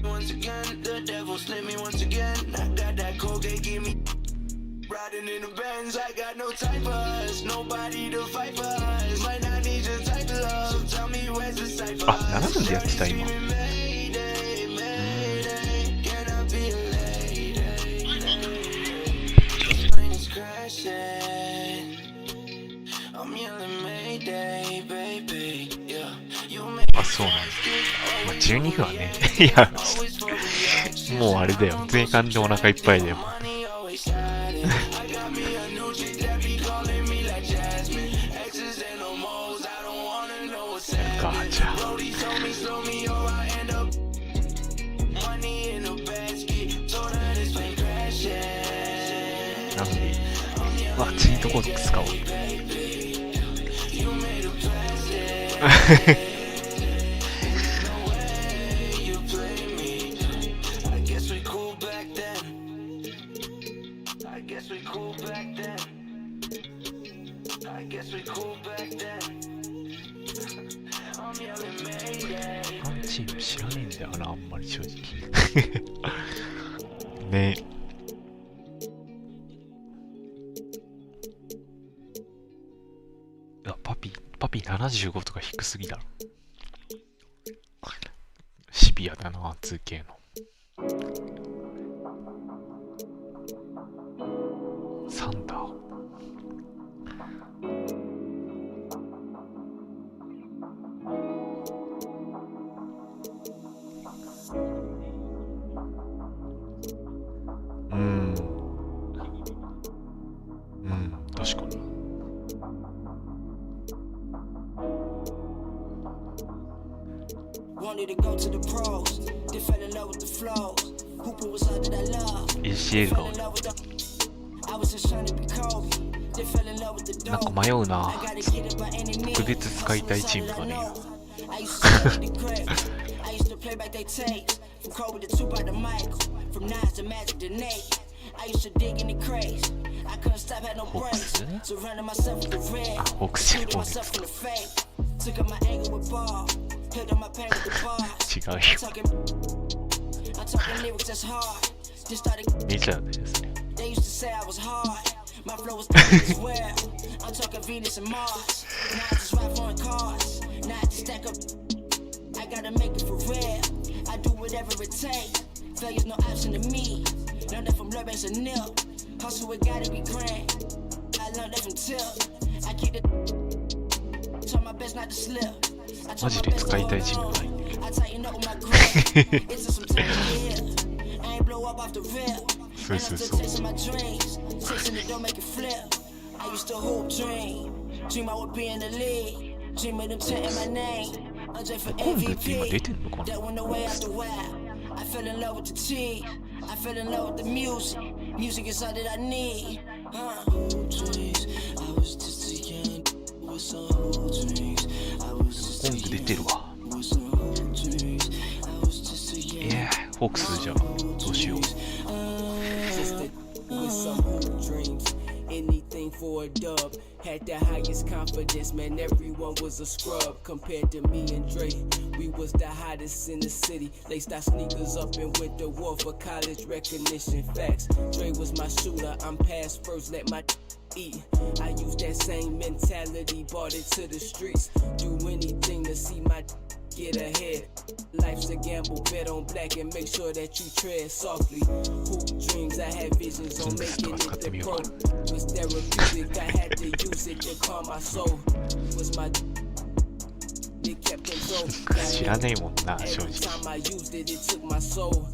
Once again, the devil slit me once again. I got that Colgate, give me riding in the Benz. I got no time for us, nobody to fight for us. Might not need your type of love, so tell me where's the cipher. あ、7分でやってた今。あ、そうなんだ。まあ、12分はね。いや、もうあれだよ。前半でお腹いっぱいだよ。やるか、じゃあ。なんでいい？あ、チートコード使おう。チーム知らねえんだよな、あんまり正直。ねえ。パピ75とか低すぎだろ。シビアだな、2K の。サンダー。確かに。ACL がなんか迷うな。特別使いたいチームがね I used to dig in the craze. I couldn't stop, had no brakes. Surrounding myself with the red. Shooting myself in the face. Took up my anger with ball. Held on my pain with the bars. I'm talking lyrics that's hard. Just started. They used to say I was hard. My flow was as well. I'm talking Venus and Mars. Now I just ride foreign cars. Now I just stack up. I gotta make it for real. I do whatever it takes. Failure's no option to me. Learned that from Lurbanks and Nil. Hustle, it gotta be grand. I learned that from Till. I keep the. Try my best not to slip. I try my best to hold on. I tighten up with my grip. It's just some time to heal. I ain't blow up off the rip. And I'm still chasing my dreams. Chasing it, don't make it flip. I used to hoop dream. Dream I would be in the league. Dream of them chanting my name. Andre for MVP. That went away after a while. I fell in love with the team. I fell in love with the music. Music is all that I need. Dreams. I was just a young with some dreams. I was just a young with some dreams. I was just a youngホークスじゃあどうしよう。with some hoop dreams. Anything for a dub. Had the highest confidence, man. Everyone was a scrub compared to me and Dre. We was the hottest in the city. Laced our sneakers up and went to war for college recognition. Facts. Dre was my shooter. I'm past first. Let my eat. I used that same mentality. Brought it to the streets. Do anything to see my get ahead. Life's a gamble, bet on black and make sure that you tread softly. Hoop dreams, I had visions on making it the pro. Was therapeutic, I had to use it to calm my soul. Was my it kept control. 知らねえもんな、正 Every 直。 time I used it, it took my soul.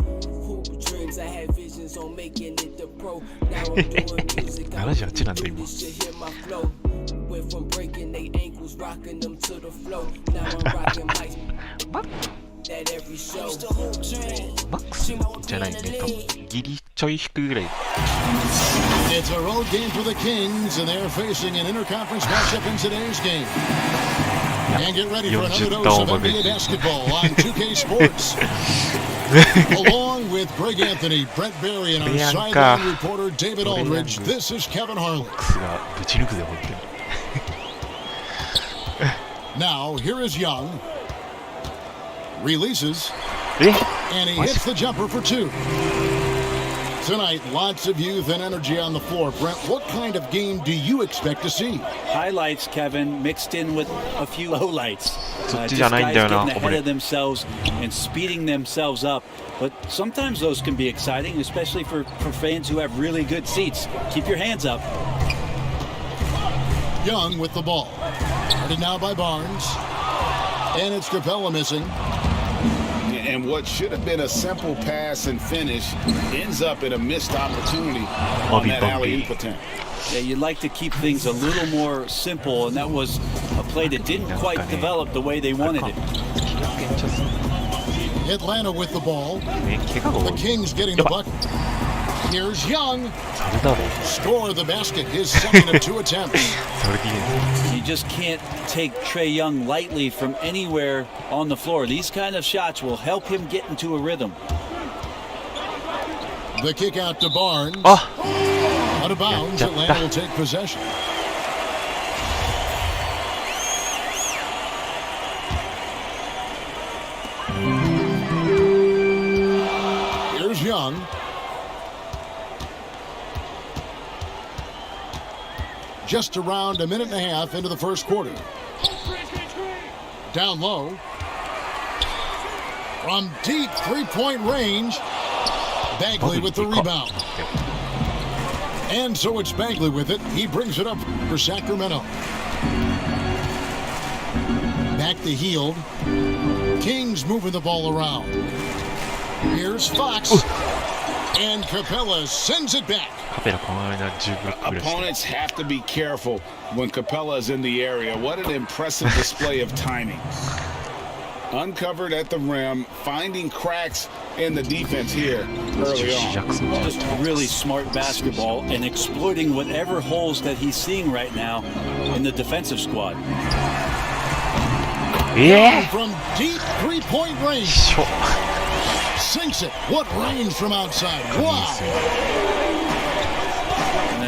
Hoop dreams, I had visions on making it the pro. Now I'm doing music, I really should hear my flow. Went from breaking their ankles, rocking them to the flow. Now I'm rocking mics at every show. マックスじゃないね、ギリちょい低いぐらい。 It's a road game for the Kings, and they're facing an interconference matchup in today's game. And get ready for another dose of NBA basketball on 2K Sports. Along with Greg Anthony, Brent Barry, and our sideline reporter David Aldridge, this is Kevin Harlan. がぶち抜くで本当に。 Now, here is Young. Releases. え And he hits the jumper for two. Tonight, lots of youth and energy on the floor. Brent, what kind of game do you expect to see? Highlights, Kevin, mixed in with a few lowlights. そっち Just じゃないんだよ guys な、 getting お ahead 前。 of themselves and speeding themselves up. But sometimes those can be exciting, especially for fans who have really good seats. Keep your hands up. Young with the ball. Guarded now by Barnes. And it's Capella missing. And what should have been a simple pass and finish ends up in a missed opportunity on that alley-oop attempt. Yeah, you'd like to keep things a little more simple, and that was a play that didn't quite develop the way they wanted it. Atlanta with the ball. ね、怪我が多 The い。 Kings getting the bucket. Here's Young. それだろう。 Score the basket. His second of two attempts. それでいいね。 You just can't take Trae Young lightly from anywhere on the floor. These kind of shots will help him get into a rhythm. The kick out to Barnes. あ Out of bounds. Yeah, Atlanta will take possession. Here's Young. Just around a minute and a half into the first quarter. Down low. From deep three-point range. Bagley with the rebound. And so it's Bagley with it. He brings it up for Sacramento. Back to Hield. Kings moving the ball around. Here's Fox. And Capella sends it back. カペラこの間10ブロックぐらいして。 Opponents have to be careful when Capella is in the area. What an impressive display of timing. Uncovered at the rim, finding cracks in the defense here early ジ on. ャクソン。 Just really smart basketball and exploiting whatever holes that he's seeing right now in the defensive squad. え From deep three-point range. しょ。 Sinks it. What range from outside. Wow.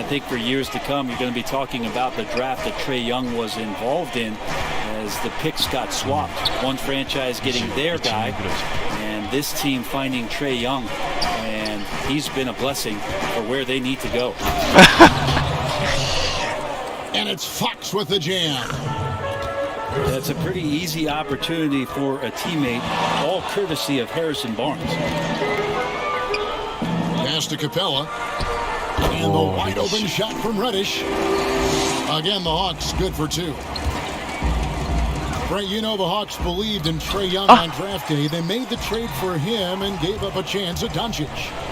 think for years to come, you're going to be talking about the draft that Trae Young was involved in as the picks got swapped. One franchise getting their guy, and this team finding Trae Young, and he's been a blessing for where they need to go. And it's Fox with the jam. That's a pretty easy opportunity for a teammate, all courtesy of Harrison Barnes. Pass to Capella. And the wide open shot from Reddish. Again, the Hawks good for 2. Brent, you know the Hawks believed in Trae Young on draft day. They made the trade for him and gave up a chance at Doncic.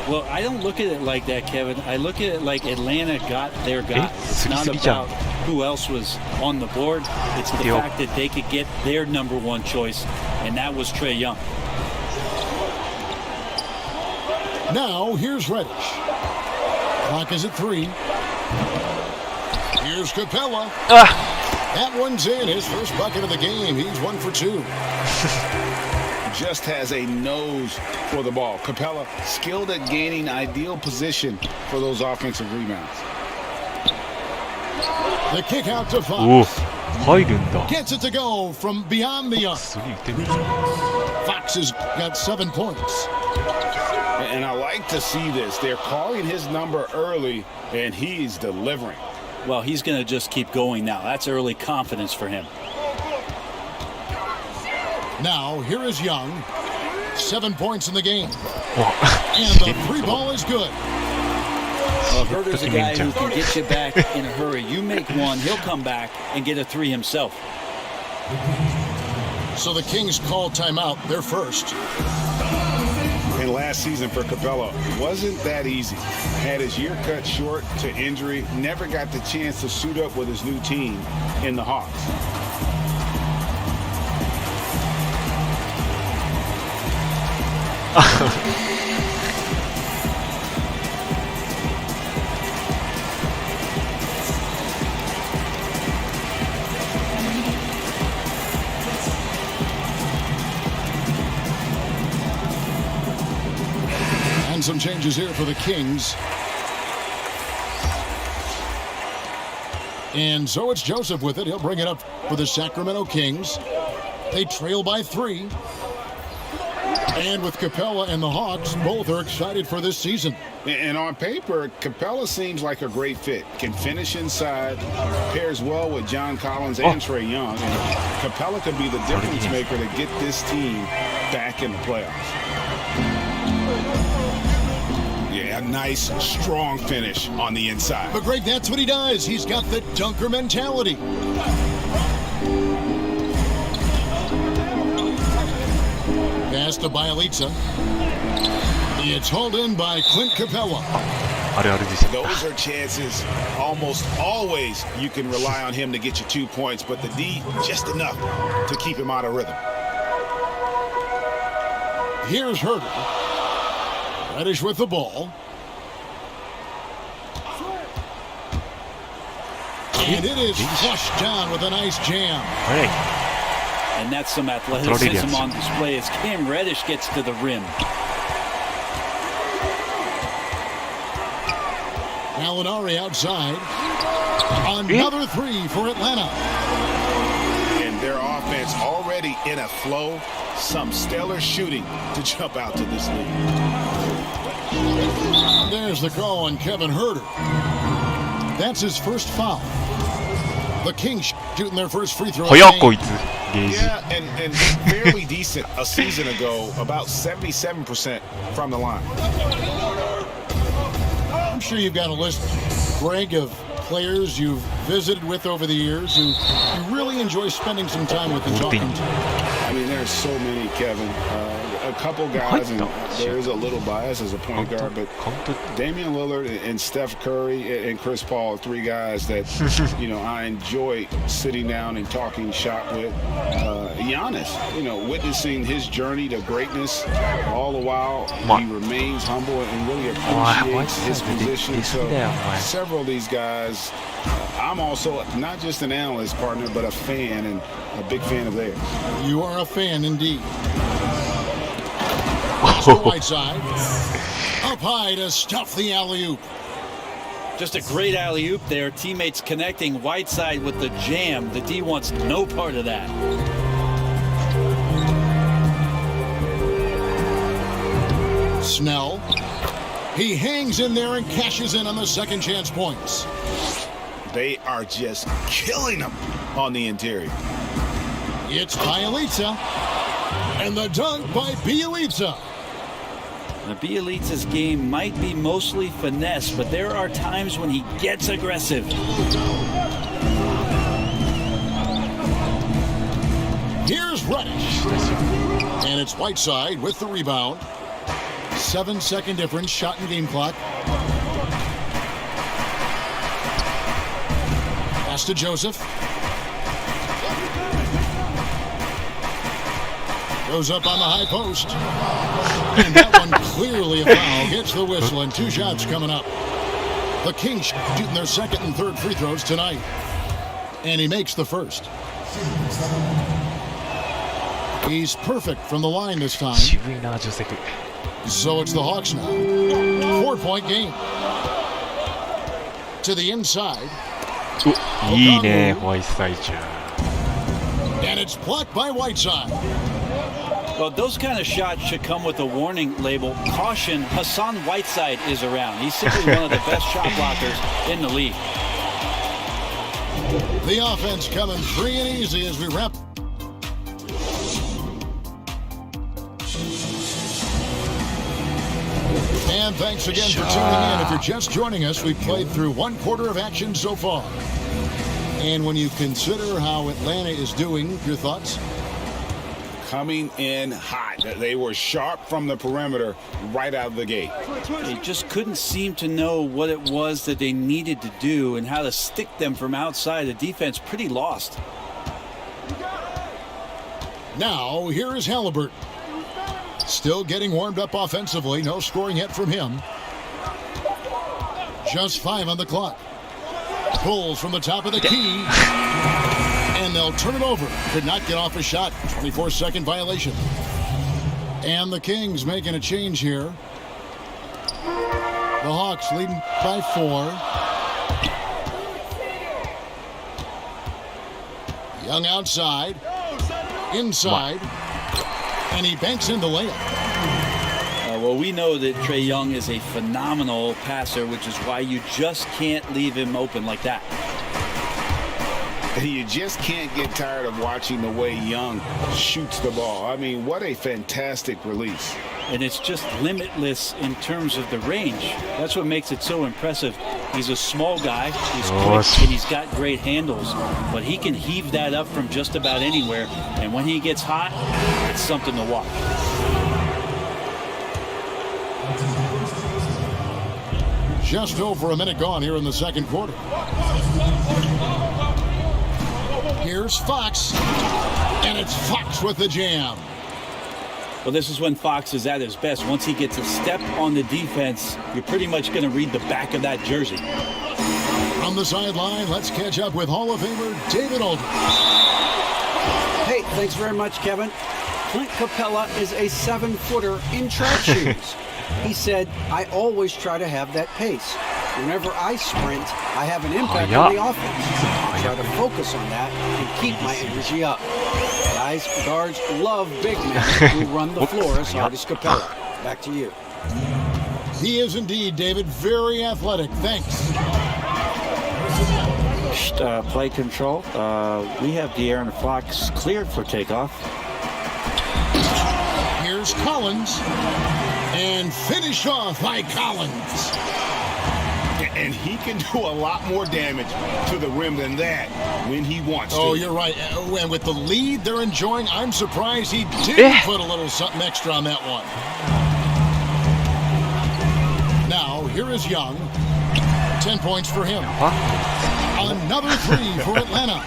Well, I don't look at it like that, Kevin. I look at it like Atlanta got their guy. It's not about who else was on the board. It's the fact that they could get their number 1 choice, and that was Trae Young. Now, here's Reddish. Clock is at 3. Here's Capella. That one's in. His first bucket of the game. He's 1 for 2. Just has a nose for the ball. Capella skilled at gaining ideal position for those offensive rebounds. The kick out to Fox. 入るんだ。 Gets it to go from beyond the arc. Fox has got 7 points. And I like to see this. They're calling his number early, and he's delivering. Well, he's going to just keep going now. That's early confidence for him. Now, here is Young. 7 points in the game. And the 3 ball is good. Well, Herter's a guy who can get you back in a hurry. You make one, he'll come back and get a 3 himself. So the Kings call timeout, their first. And last season for Capella wasn't that easy. Had his year cut short to injury, never got the chance to suit up with his new team in the Hawks. And some changes here for the Kings. And so it's Joseph with it. He'll bring it up for the Sacramento Kings. They trail by 3. And with Capella and the Hawks, both are excited for this season. And on paper, Capella seems like a great fit. Can finish inside, pairs well with John Collins and Trae Young. And Capella could be the difference maker to get this team back in the playoffs. Yeah, a nice, strong finish on the inside. But Greg, that's what he does. He's got the dunker mentality. Pass to Bialica. It's hauled in by Clint Capella. Those are chances almost always you can rely on him to get you 2 points, but the D just enough to keep him out of rhythm. Here's Herter. Reddish with the ball. And it is flushed down with a nice jam. And that's some athleticism on display as Cam Reddish gets to the rim. Gallinari outside. Another 3 for Atlanta. And their offense already in a flow. Some stellar shooting to jump out to this lead. There's the call on Kevin Herter. That's his first foul. The Kings shooting their first free throw. Yeah, and fairly decent a season ago, about 77% from the line. I'm sure you've got a list, Greg, of players you've visited with over the years who you really enjoy spending some time with and talking to. I mean, there's so many, Kevin. A couple guys, and there is a little bias as a point guard, but Damian Lillard and Steph Curry and Chris Paul are 3 guys that, you know, I enjoy sitting down and talking shop with. Giannis, you know, witnessing his journey to greatness, all the while he remains humble and really appreciates his position. So several of these guys, I'm also not just an analyst partner, but a fan, and a big fan of theirs. You are a fan indeed. Whiteside. Up high to stuff the alley-oop. Just a great alley-oop there. Teammates connecting. Whiteside with the jam. The D wants no part of that. Snell. He hangs in there and cashes in on the second chance points. They are just killing them on the interior. It's Bielitsa. And the dunk by Bielitsa. Now, Bielitsa's game might be mostly finesse, but there are times when he gets aggressive. Here's Reddish. And it's Whiteside with the rebound. 7-second difference, shot and game clock. Pass to Joseph. Goes up on the high post. And that one clearly a foul. Gets the whistle and 2 shots coming up. The Kings shooting their second and third free throws tonight. And he makes the first. He's perfect from the line this time. So it's the Hawks now. 4-point game. To the inside. いいね、ホワイトサイド。 And it's blocked by Whiteside. Well, those kind of shots should come with a warning label. Caution, Hassan Whiteside is around. He's simply one of the best shot blockers in the league. The offense coming free and easy as we wrap. And thanks again for tuning in. If you're just joining us, we've played through 1/4 of action so far. And when you consider how Atlanta is doing, your thoughts? Coming in hot. They were sharp from the perimeter right out of the gate. They just couldn't seem to know what it was that they needed to do and how to stick them from outside. The defense pretty lost. Now, here is Halliburton. Still getting warmed up offensively. No scoring yet from him. Just 5 on the clock. Pulls from the top of the key. And they'll turn it over. Could not get off a shot. 24-second violation. And the Kings making a change here. The Hawks leading by 4. Young outside. Inside. And he banks in the layup. Well, we know that Trae Young is a phenomenal passer, which is why you just can't leave him open like that. You just can't get tired of watching the way Young shoots the ball. I mean, what a fantastic release. And it's just limitless in terms of the range. That's what makes it so impressive. He's a small guy, he's quick, and he's got great handles, but he can heave that up from just about anywhere. And when he gets hot, it's something to watch. Just over a minute gone here in the second quarter. Here's Fox, and it's Fox with the jam. Well, this is when Fox is at his best. Once he gets a step on the defense, you're pretty much going to read the back of that jersey. From the sideline, let's catch up with Hall of Famer David Aldridge. Hey, thanks very much, Kevin. Clint Capella is a 7-footer in track shoes. He said, I always try to have that pace. Whenever I sprint, I have an impact on the offense. I try to focus on that and keep my energy up. Guys, guards love big men who run the floor as hard as Capella. Back to you. He is indeed, David, very athletic. Thanks. Play control. We have De'Aaron Fox cleared for takeoff. Here's Collins. And finish off by Collins. And he can do a lot more damage to the rim than that when he wants to. Oh, you're right. And with the lead they're enjoying, I'm surprised he didn't put a little something extra on that one. Now, here is Young. 10 points for him. Another 3 for Atlanta.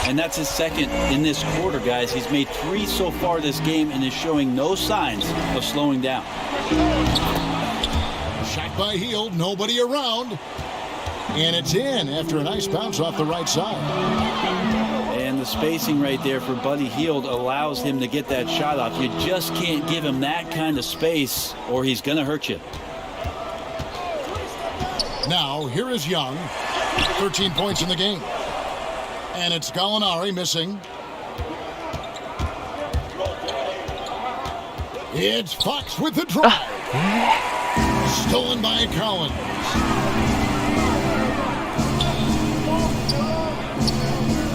And that's his second in this quarter, guys. He's made 3 so far this game and is showing no signs of slowing down. Shot by Hield, nobody around. And it's in after a nice bounce off the right side. And the spacing right there for Buddy Hield allows him to get that shot off. You just can't give him that kind of space or he's going to hurt you. Now, here is Young. 13 points in the game. And it's Gallinari missing. It's Fox with the drive. Stolen by Collins.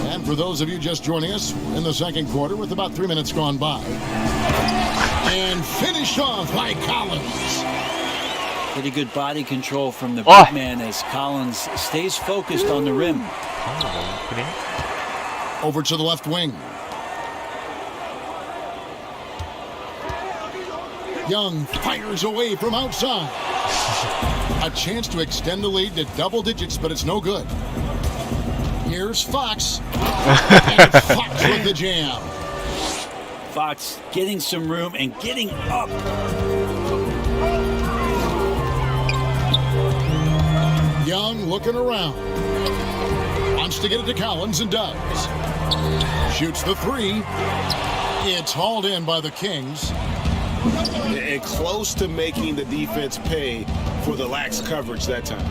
And for those of you just joining us in the second quarter with about 3 minutes gone by. And finished off by Collins. Pretty good body control from the big man as Collins stays focused on the rim. Over to the left wing. Young fires away from outside. A chance to extend the lead to double digits, but it's no good. Here's Fox. And Fox with the jam. Fox getting some room and getting up. Young looking around. Wants to get it to Collins and does. Shoots the three. It's hauled in by the Kings. And close to making the defense pay for the lax coverage that time.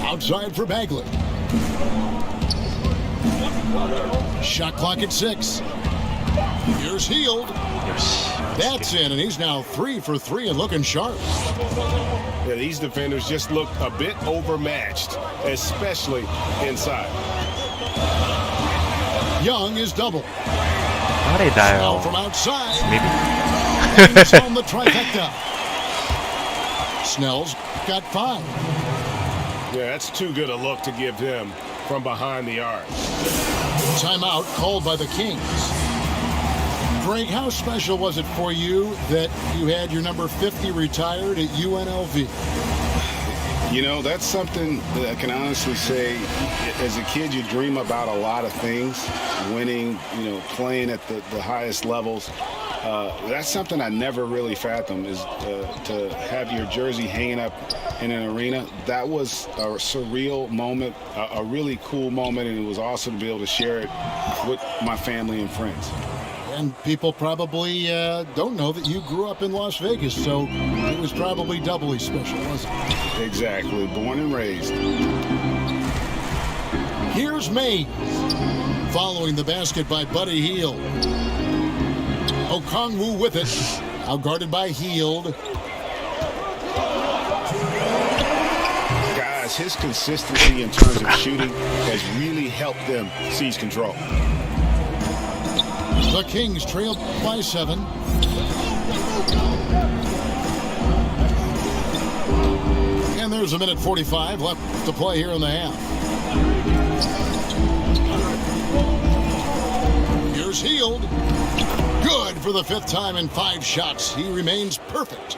Outside for Bagley. Shot clock at 6. Here's Hield. That's in, and he's now 3 for 3 and looking sharp. Yeah, these defenders just look a bit overmatched, especially inside. Young is double. 誰だ Now よ from outside. Maybe. Brings home the trifecta. Snell's got 5. Yeah, that's too good a look to give him from behind the arc. Timeout called by the Kings. Greg, how special was it for you that you had your number 50 retired at UNLV? You know, that's something that I can honestly say, as a kid, you dream about a lot of things, winning, you know, playing at the highest levels. That's something I never really fathomed, is to have your jersey hanging up in an arena. That was a surreal moment, a really cool moment, and it was awesome to be able to share it with my family and friends. And people probably don't know that you grew up in Las Vegas, so it was probably doubly special, wasn't it? Exactly. Born and raised. Here's Mays. Following the basket by Buddy Hield. Okongwu with it. Out guarded by Hield. Guys, his consistency in terms of shooting has really helped them seize control. The Kings trail by 7. And there's a minute 45 left to play here in the half. Here's Hield. Good for the 5th time in 5 shots. He remains perfect.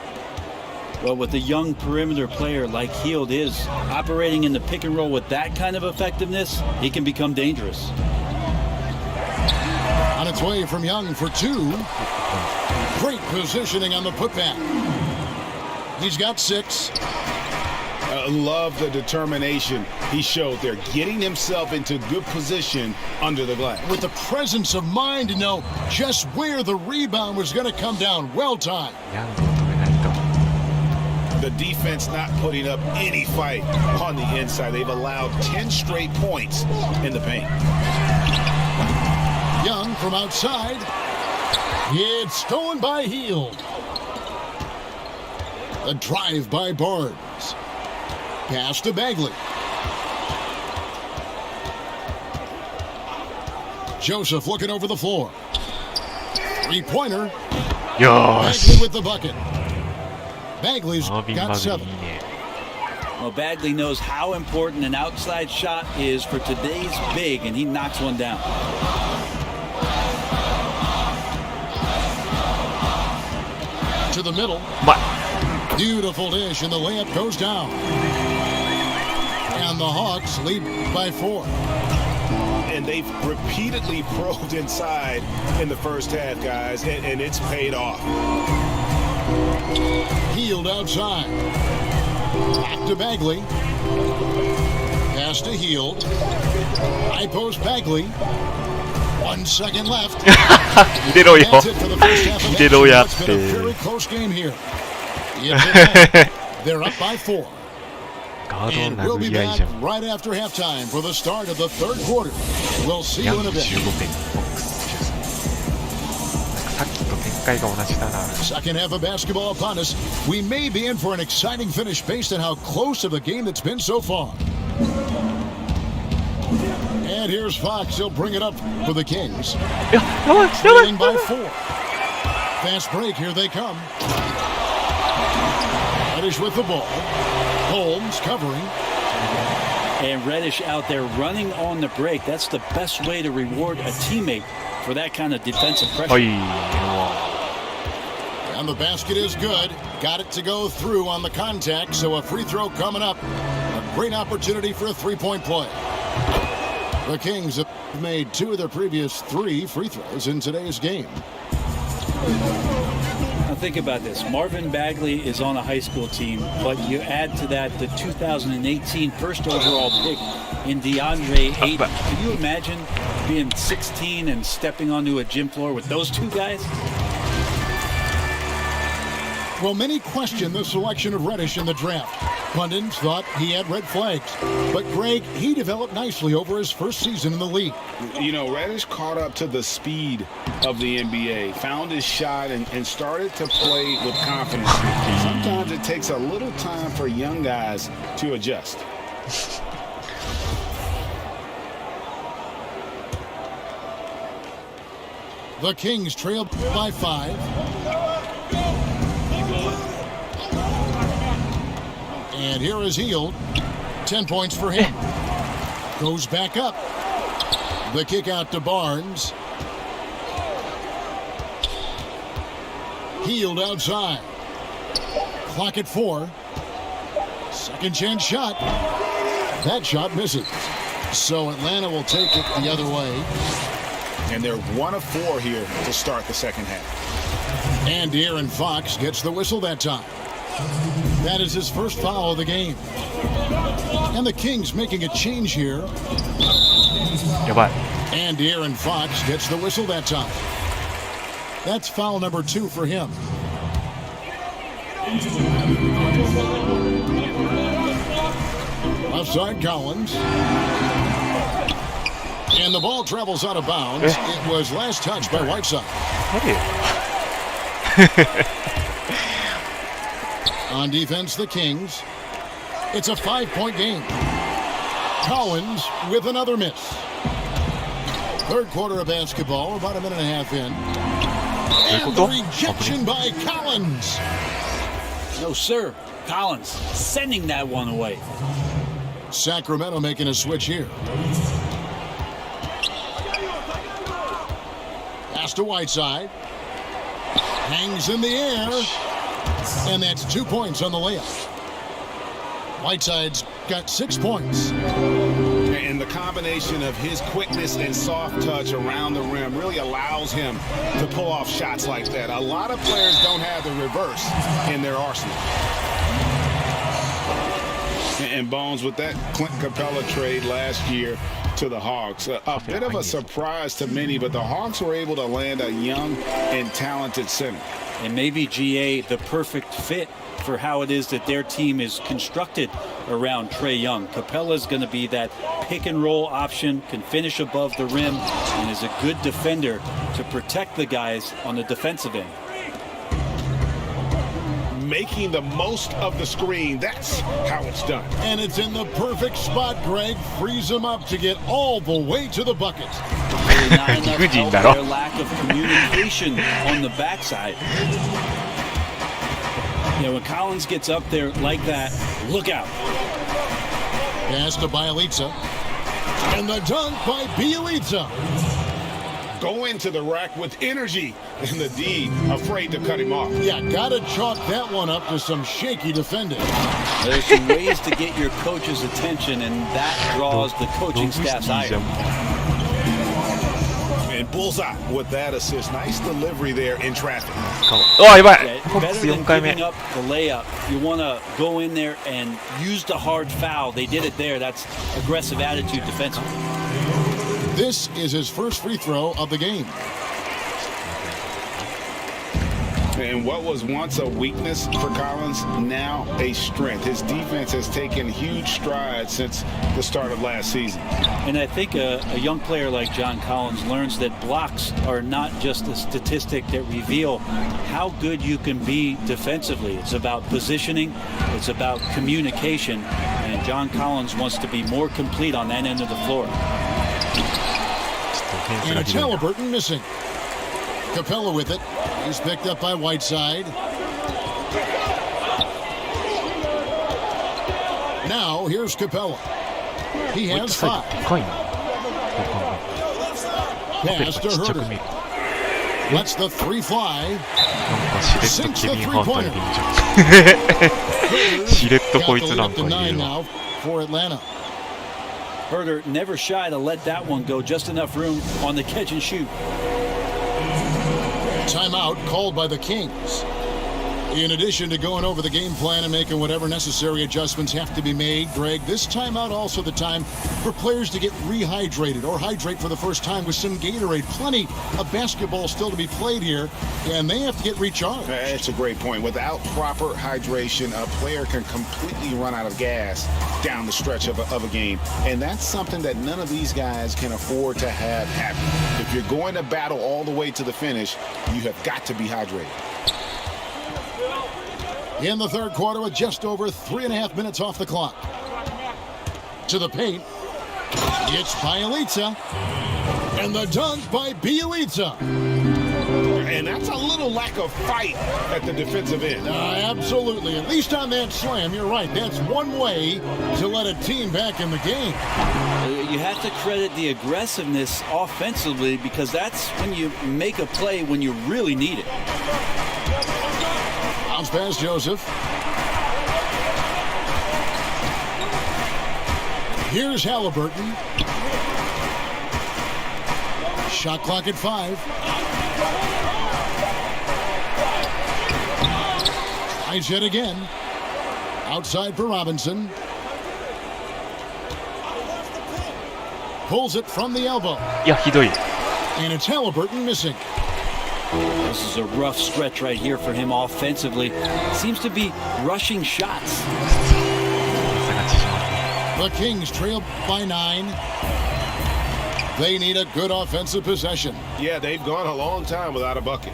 Well, with a young perimeter player like Hield is, operating in the pick and roll with that kind of effectiveness, he can become dangerous. On its way from Young for 2. Great positioning on the putback. He's got 6. Love the determination he showed there, getting himself into good position under the glass. With the presence of mind to know just where the rebound was going to come down. Well timed. ヤングを止めないと。 The defense not putting up any fight on the inside. They've allowed 10 straight points in the paint. Young from outside. It's stolen by Hield. A drive by Barnes. Pass to Bagley. Joseph looking over the floor. 3-pointer. よー Bagley し with the bucket. Bagley's マービン・ got バグリー 7. いいね。 Well, Bagley knows how important an outside shot is for today's big, and he knocks one down. To the middle. Beautiful dish, and the layup goes down. And the Hawks lead by 4. And they've repeatedly probed inside in the first half, guys, and it's paid off. Hield outside. Back to Bagley. Pass to Hield. High post Bagley. 1 second left. 入れろよ That's it for the first half of 入れろやっ action. It's て been a very close game here. They're up by 4. ガー And ド we'll 殴 be り合い back じゃん right after halftime for the start of the third quarter. We'll see you 約 in a 15 bit. 点ボックスさっきと展開が同じだな Second half of basketball upon us. We may be in for an exciting finish based on how close of a game that's been so far. And here's Fox. He'll bring it up for the Kings. いややばい Trailing by 4. Fast break. Here they come. Reddish with the ball. Holmes covering. And Reddish out there running on the break. That's the best way to reward a teammate for that kind of defensive は pressure. いも And the basket is good. Got it to go through on the contact, so a free throw coming up. A great opportunity for a three-point play. The Kings have made 2 of their previous 3 free throws in today's game. Now think about this. Marvin Bagley is on a high school team, but you add to that the 2018 first overall pick in DeAndre Ayton. Can you imagine being 16 and stepping onto a gym floor with those 2 guys? Well, many question the selection of Reddish in the draft. Pundits thought he had red flags. But Greg, he developed nicely over his first season in the league. You know, Reddish caught up to the speed of the NBA, found his shot, and started to play with confidence. Sometimes it takes a little time for young guys to adjust. The Kings trail by 5. And here is Hield. 10 points for him. Goes back up. The kick out to Barnes. Hield outside. Clock at 4. Second chance shot. That shot misses. So Atlanta will take it the other way. And they're 1 of 4 here to start the second half. And De'Aaron Fox gets the whistle that time. That is his first foul of the game. And the Kings making a change here. やばい And De'Aaron Fox gets the whistle that time. That's foul number 2 for him. Left side Collins. And the ball travels out of bounds. It was last touched by Whiteside. 何 On defense, the Kings. It's a 5-point game. Collins with another miss. Third quarter of basketball, about a minute and a half in. And the rejection by Collins. No, sir. Collins sending that one away. Sacramento making a switch here. Pass to Whiteside. Hangs in the air. And that's 2 points on the layup. Whiteside's got 6 points. And the combination of his quickness and soft touch around the rim really allows him to pull off shots like that. A lot of players don't have the reverse in their arsenal. And Bones, with that Clint Capella trade last year to the Hawks, a bit of a surprise to many, but the Hawks were able to land a young and talented center. And maybe GA the perfect fit for how it is that their team is constructed around Trae Young. Capella's going to be that pick and roll option, can finish above the rim, and is a good defender to protect the guys on the defensive end. Making the most of the screen, that's how it's done. And it's in the perfect spot, Greg. Frees him up to get all the way to the bucket. Really not enough help, their lack of communication on the backside. You know, when Collins gets up there like that, look out. Pass to Bielitsa. And the dunk by Bielitsa. Go into the rack with energy, and the D afraid to cut him off. Yeah, gotta chalk that one up to some shaky defending. There's some ways to get your coach's attention, and that draws the coaching staff's eye. And bullseye with that assist. Nice delivery there in traffic. あ、やばい Better than giving up the layup, you want to go in there and use the hard foul. They did it there. That's aggressive attitude defensively. This is his first free throw of the game. And what was once a weakness for Collins, now a strength. His defense has taken huge strides since the start of last season. And I think a young player like John Collins learns that blocks are not just a statistic that reveal how good you can be defensively. It's about positioning, it's about communication, and John Collins wants to be more complete on that end of the floor. And it's Halliburton missing. Capella with it. He's picked up by Whiteside. Now here's Capella. He has 5. Pass to Herter. Lets the 3 fly. Sinks the 3-pointer. しれっとこいつなんか Got the 言 lead う up わ to 9 now for Atlanta. Herter never shy to let that one go, just enough room on the catch and shoot. Timeout called by the Kings. In addition to going over the game plan and making whatever necessary adjustments have to be made, Greg, this timeout also the time for players to get rehydrated or hydrate for the first time with some Gatorade. Plenty of basketball still to be played here, and they have to get recharged. That's a great point. Without proper hydration, a player can completely run out of gas down the stretch of a game. And that's something that none of these guys can afford to have happen. If you're going to battle all the way to the finish, you have got to be hydrated. In the third quarter with just over 3.5 minutes off the clock. To the paint. It's Bielitsa. And the dunk by Bielitsa. And that's a little lack of fight at the defensive end. Absolutely. At least on that slam, you're right. That's one way to let a team back in the game. You have to credit the aggressiveness offensively, because that's when you make a play when you really need it. Bounce past Joseph. Here's Halliburton. Shot clock at 5. Eyes yet again. Outside for Robinson. Pulls it from the elbow. いやひどい And it's Halliburton missing. This is a rough stretch right here for him offensively. Seems to be rushing shots. The Kings trail by 9. They need a good offensive possession. Yeah, they've gone a long time without a bucket.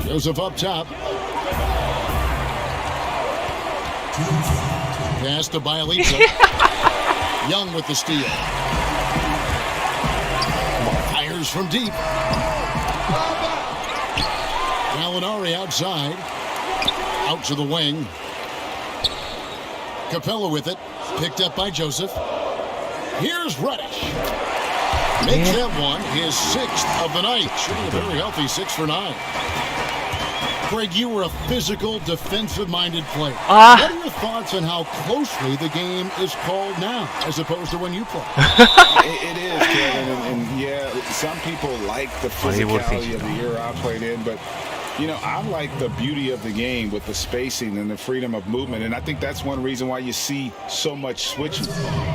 Joseph up top. Pass to Bielitsa. Young with the steal. Fires from deep. Gallinari outside. Out to the wing. Capella with it. Picked up by Joseph. Here's Reddish. Makes that one his 6th of the night. Shooting a very healthy 6 for 9. Craig, you were a physical, defensive-minded player. What are your thoughts on how closely the game is called now, as opposed to when you play? It is, Kevin, and yeah, some people like the physicality of the era I played in, but you know, I like the beauty of the game with the spacing and the freedom of movement, and I think that's one reason why you see so much switching.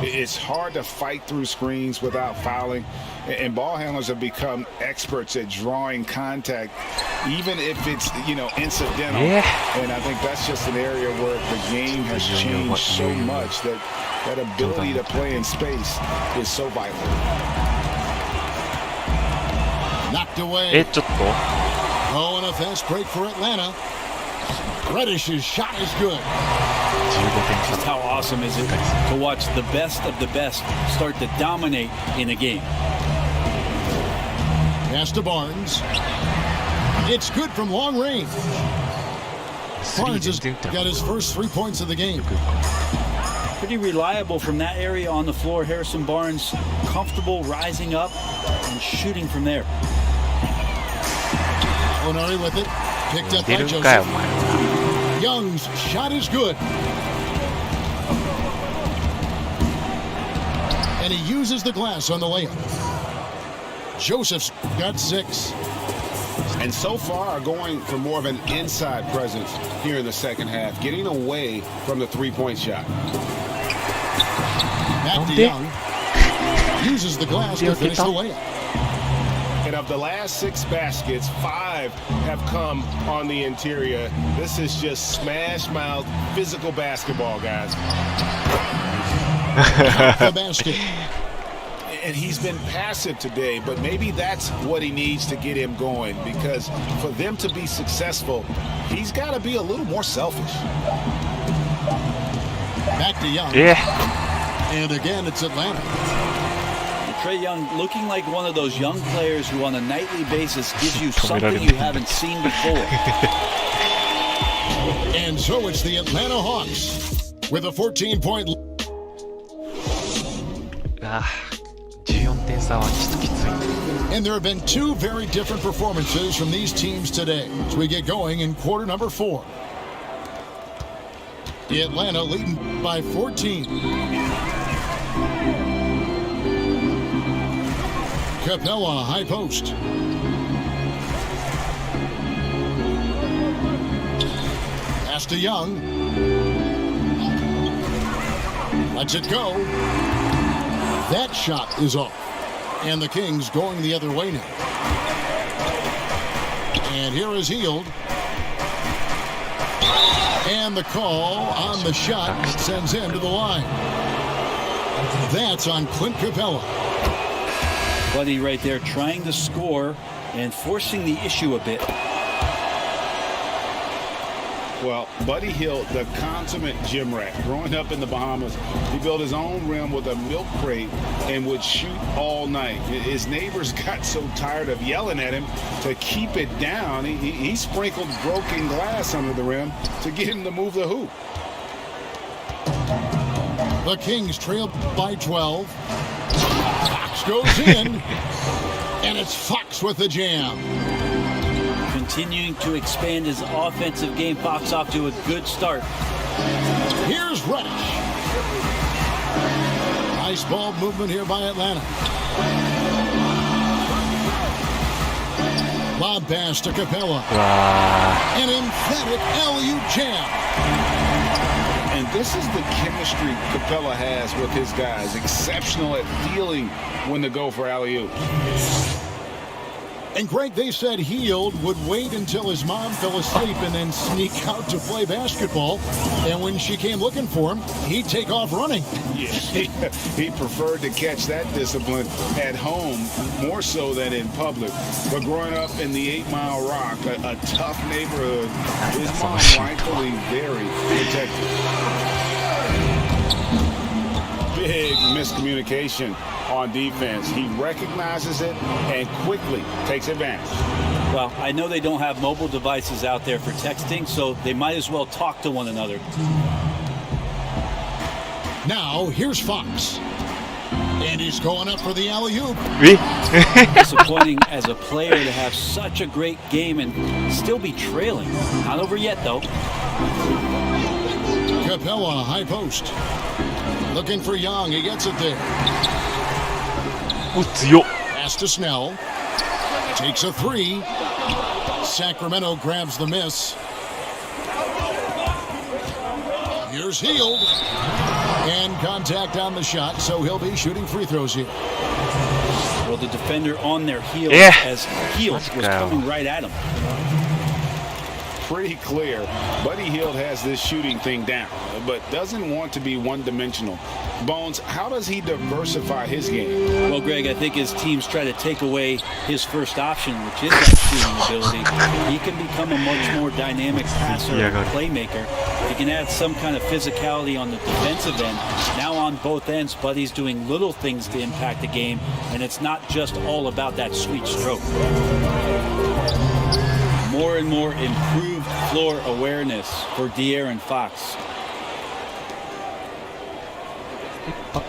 It's hard to fight through screens without fouling, and ball handlers have become experts at drawing contact, even if it's, you know, incidental. And I think that's just an area where the game has changed so much that that ability to play in space is so vital. Knocked away. ちょっと Oh, and a fast break for Atlanta. Reddish's shot is good. Just how awesome is it to watch the best of the best start to dominate in a game. Pass to Barnes. It's good from long range. Barnes has got his first 3 points of the game. Pretty reliable from that area on the floor. Harrison Barnes comfortable rising up and shooting from there. Onari with it. Picked up by Joseph. Young's shot is good. And he uses the glass on the layup. Joseph's got 6. and so far are going for more of an inside presence here in the second half, getting away from the three-point shot. Back to Young. Uses the glass to finish the layup. And of the last 6 baskets, 5 have come on the interior. This is just smash mouth physical basketball, guys. The basket. And he's been passive today, but maybe that's what he needs to get him going, because for them to be successful, he's got to be a little more selfish. Back to Young. Yeah. And again, it's Atlanta. Trae Young looking like one of those young players who on a nightly basis gives you something you haven't seen before. And so it's the Atlanta Hawks with a 14-point lead. 14点差はちょっときつい。 And there have been 2 very different performances from these teams today as we get going in quarter number 4. The Atlanta leading by 14. Capella, high post. Pass to Young. Lets it go. That shot is off. And the Kings going the other way now. And here is Hield. And the call on the shot sends him to the line. That's on Clint Capella. Buddy right there trying to score and forcing the issue a bit. Well, Buddy Hield, the consummate gym rat. Growing up in the Bahamas, he built his own rim with a milk crate and would shoot all night. His neighbors got so tired of yelling at him to keep it down. He sprinkled broken glass under the rim to get him to move the hoop. The Kings trail by 12. Fox goes in, and it's Fox with the jam. Continuing to expand his offensive game. Fox off to a good start. Here's Reddish. Nice ball movement here by Atlanta. Lob pass to Capella. An emphatic alley-oop jam. And this is the chemistry Capella has with his guys. Exceptional at feeling when to go for alley-oop. And Greg, they said Hield would wait until his mom fell asleep and then sneak out to play basketball. And when she came looking for him, he'd take off running. Yeah, he preferred to catch that discipline at home more so than in public. But growing up in the 8 Mile Rock, a tough neighborhood, his mom rightfully very protective. Big miscommunication on defense. He recognizes it and quickly takes advantage. Well, I know they don't have mobile devices out there for texting, so they might as well talk to one another. Now, here's Fox. And he's going up for the alley-oop. Disappointing as a player to have such a great game and still be trailing. Not over yet, though. Capella, high post. Looking for Young. He gets it there. Pass to Snell. Takes a 3. Sacramento grabs the miss. Here's Hield. And contact on the shot, so he'll be shooting free throws here. Well, the defender on their heels as Hield was coming right at him. Pretty clear. Buddy Hield has this shooting thing down, but doesn't want to be one-dimensional. Bones, how does he diversify his game? Well, Greg, I think his teams try to take away his first option, which is that shooting ability. He can become a much more dynamic passer and playmaker. He can add some kind of physicality on the defensive end. Now on both ends, Buddy's doing little things to impact the game, and it's not just all about that sweet stroke. More and more improved floor awareness for De'Aaron Fox. Lock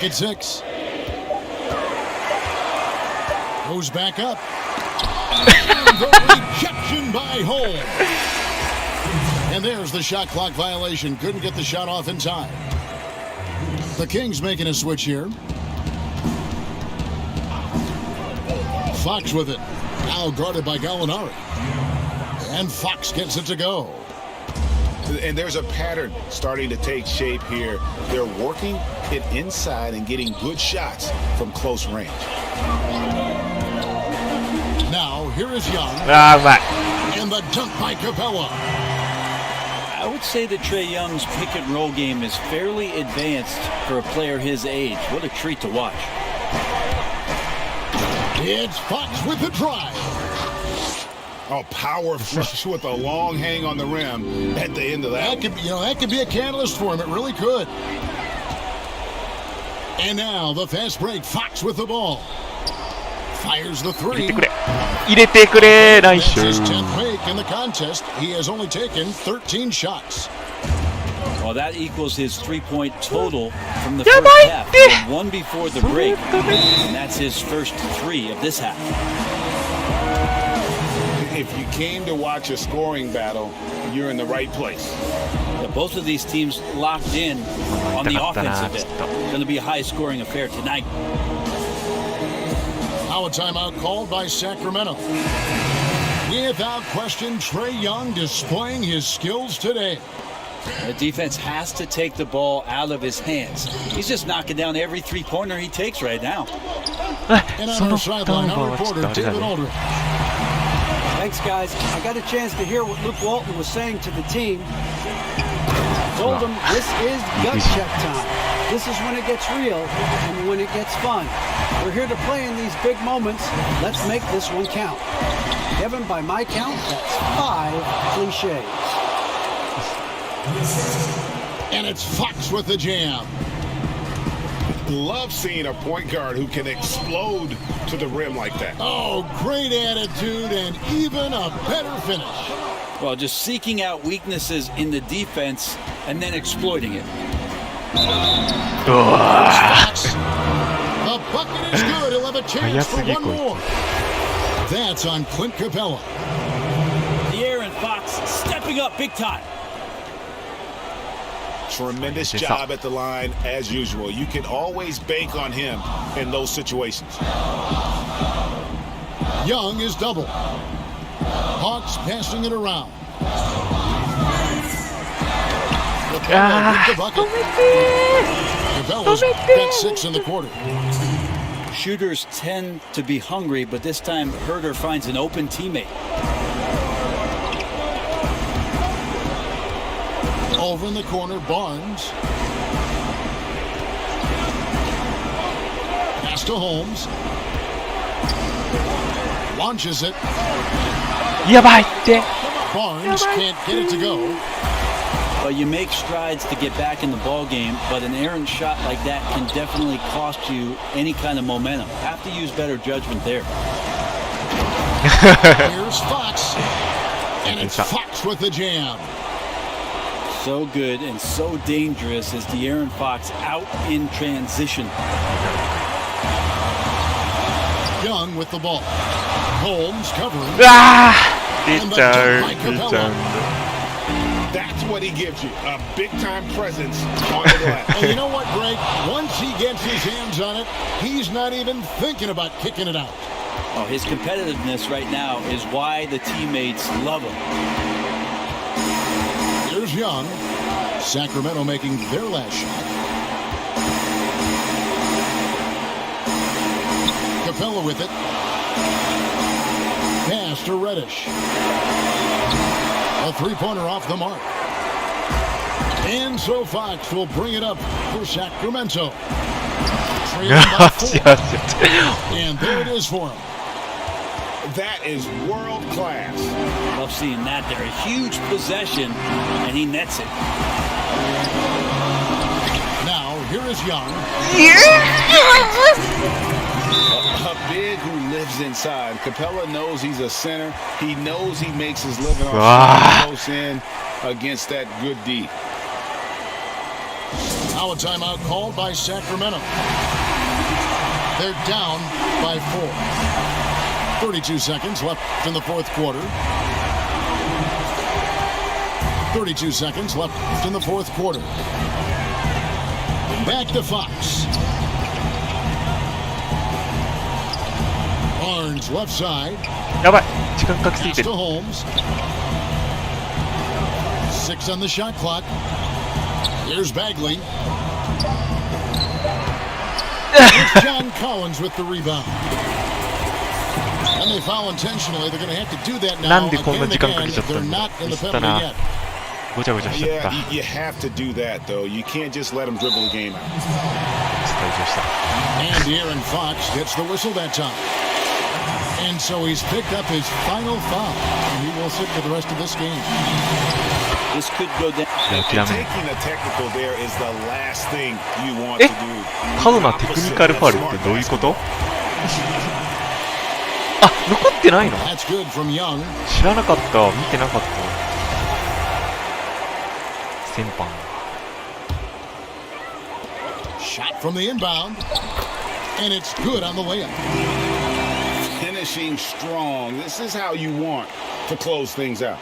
at 6. Goes back up. And the rejection by Holmes. And there's the shot clock violation. Couldn't get the shot off in time. The Kings making a switch here. Fox with it. Now guarded by Gallinari. And Fox gets it to go. And there's a pattern starting to take shape here. They're working it inside and getting good shots from close range. Now, here is Young. あー、うまい。 And the dunk by Capella. I would say that Trae Young's pick and roll game is fairly advanced for a player his age. What a treat to watch. It's Fox with the drive. Oh, power flush with a long hang on the rim at the end of that. That could be a catalyst for him. It really could. And now the fast break. Fox with the ball. Fires the 3. 入れてくれ、ナイ That's ス。 his 10th make in the contest. He has only taken 13 shots. Well, that equals his 3-point total from the first half. He had one before the break, and that's his first 3 of this half. If you came to watch a scoring battle, you're in the right place. Yeah, both of these teams locked in on the offensive end. Going to be a high-scoring affair tonight. Now a timeout called by Sacramento. Without question, Trae Young displaying his skills today. The defense has to take the ball out of his hands. He's just knocking down every three-pointer he takes right now. And on our sideline, our reporter, David Aldridge. Thanks, guys. I got a chance to hear what Luke Walton was saying to the team. Told them this is gut check time. This is when it gets real and when it gets fun. We're here to play in these big moments. Let's make this one count. Kevin, by my count, that's 5 cliches. And it's Fox with the jam. Love seeing a point guard who can explode to the rim like that. Oh, great attitude and even a better finish. Well, just seeking out weaknesses in the defense and then exploiting it. Fox. The bucket is good. He'll have a chance for one more. That's on Clint Capella. De'Aaron Fox stepping up big time. Tremendous job at the line as usual. You can always bank on him in those situations. Young is double. Hawks passing it around. Capella's got 6 in the quarter. Shooters tend to be hungry, but this time Herter finds an open teammate. Over in the corner, Barnes. Pass to Holmes. Launches it. やばいって。 Barnes can't get it to go. Well, you make strides to get back in the ball game, but an errant shot like that can definitely cost you any kind of momentum. Have to use better judgment there. Here's Fox. And it's Fox with the jam. So good and so dangerous is De'Aaron Fox out in transition. Young with the ball. Holmes covering. 出ちゃう、出ちゃう。 That's what he gives you, a big-time presence on the glass. And you know what, Greg? Once he gets his hands on it, he's not even thinking about kicking it out. Oh, his competitiveness right now is why the teammates love him. Here's Young. Sacramento making their last shot. Capella with it. Pass to Reddish. A three-pointer off the mark. And so Fox will bring it up for Sacramento. Trailing by 4. And there it is for him. That is world class. Love seeing that there. A huge possession, and he nets it. Now, here is Young. A big who lives inside. Capella knows he's a center. He knows he makes his living on close in against that good D. Now a timeout called by Sacramento. They're down by 4. 32 seconds left in the fourth quarter. 32 seconds left in the fourth quarter. Back to Fox. Turns left side. やばい、時間かけすぎ Pass て to る。 Holmes. 6 on the shot clock. Here's Bagley. It's John Collins with the rebound. And they foul intentionally. They're going to have to do that な now んでこん again な and 時間か again. けちゃった They're んだ。 not in ミ the スった penalty な。 yet. ごちゃごちゃしちゃった。 Yeah, you have to do that, though. You can't just let them dribble the game out. 退場した。 And Aaron Fox gets the whistle that time. And so he's picked up his final foul. And he will sit for the rest of this game. This could go down. 諦める。 Taking a technical there is the last thing you want え to do. 過度なテクニカルファウルってどういうこと？あ、残ってないの？ That's good from Young. 知らなかった。見てなかった。先般。 Shot from the inbound. And it's good on the layup. Finishing strong. This is how you want to close things out.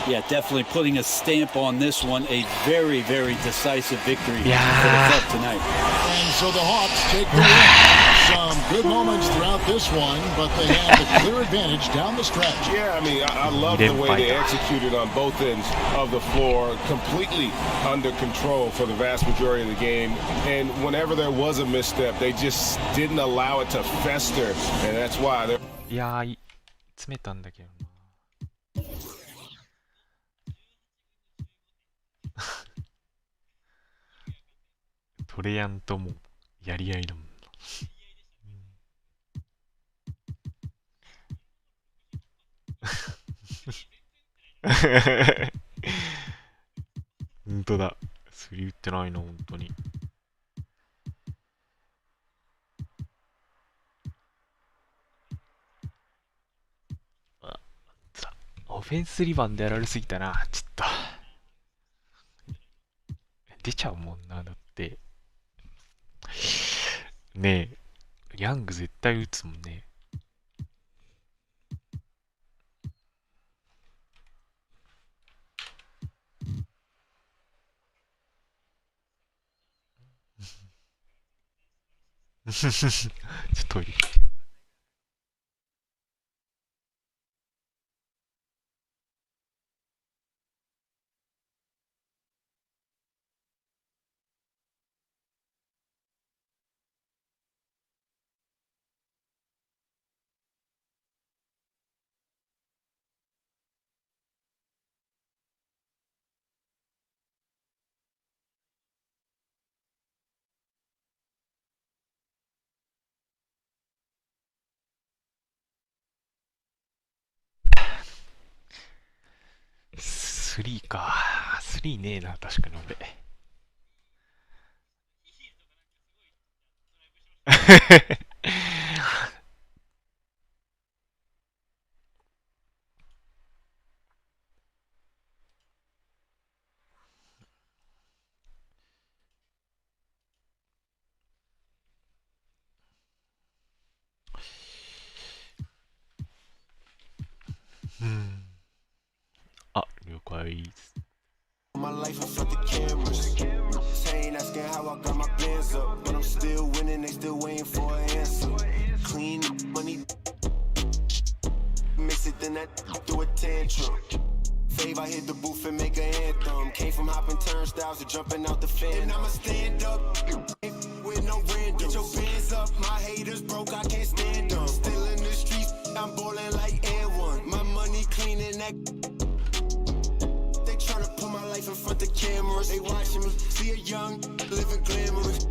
Yeah, definitely putting a stamp on this one. A very, very decisive victory for the Yeah. club tonight. And so the Hawks take the win. Some good moments throughout this one, but they have the clear advantage down the stretch. Yeah, I mean, I love the way they executed on both ends of the floor, completely under control for the vast majority of the game. And whenever there was a misstep, they just didn't allow it to fester, and that's why they're. いやー、詰めたんだけどな。トレヤンともやり合いだもんな。本当だ。スリー打ってないの、本当に。オフェンスリバウンドやられすぎたな、ちょっと。出ちゃうもんな、だって。ねえ、ヤング絶対打つもんね。ちょっとトイレ。3か。3ねえな、確かに俺。あ、了解。 My life in front of cameras. Saying asking how I got my bands up, but I'm still winning. They still waiting for an answer. Clean money, mix it then that through a tantrum. Fave, I hit the booth and make an anthem. Came from hopping turnstiles to jumping out the fan. And I'ma stand up with no random. Get your bands up, my haters broke, I can't stand them. Still in the streets, I'm ballin' like N1. My money clean and that. Tryna put my life in front of cameras. They watching me, see a young, living glamorous.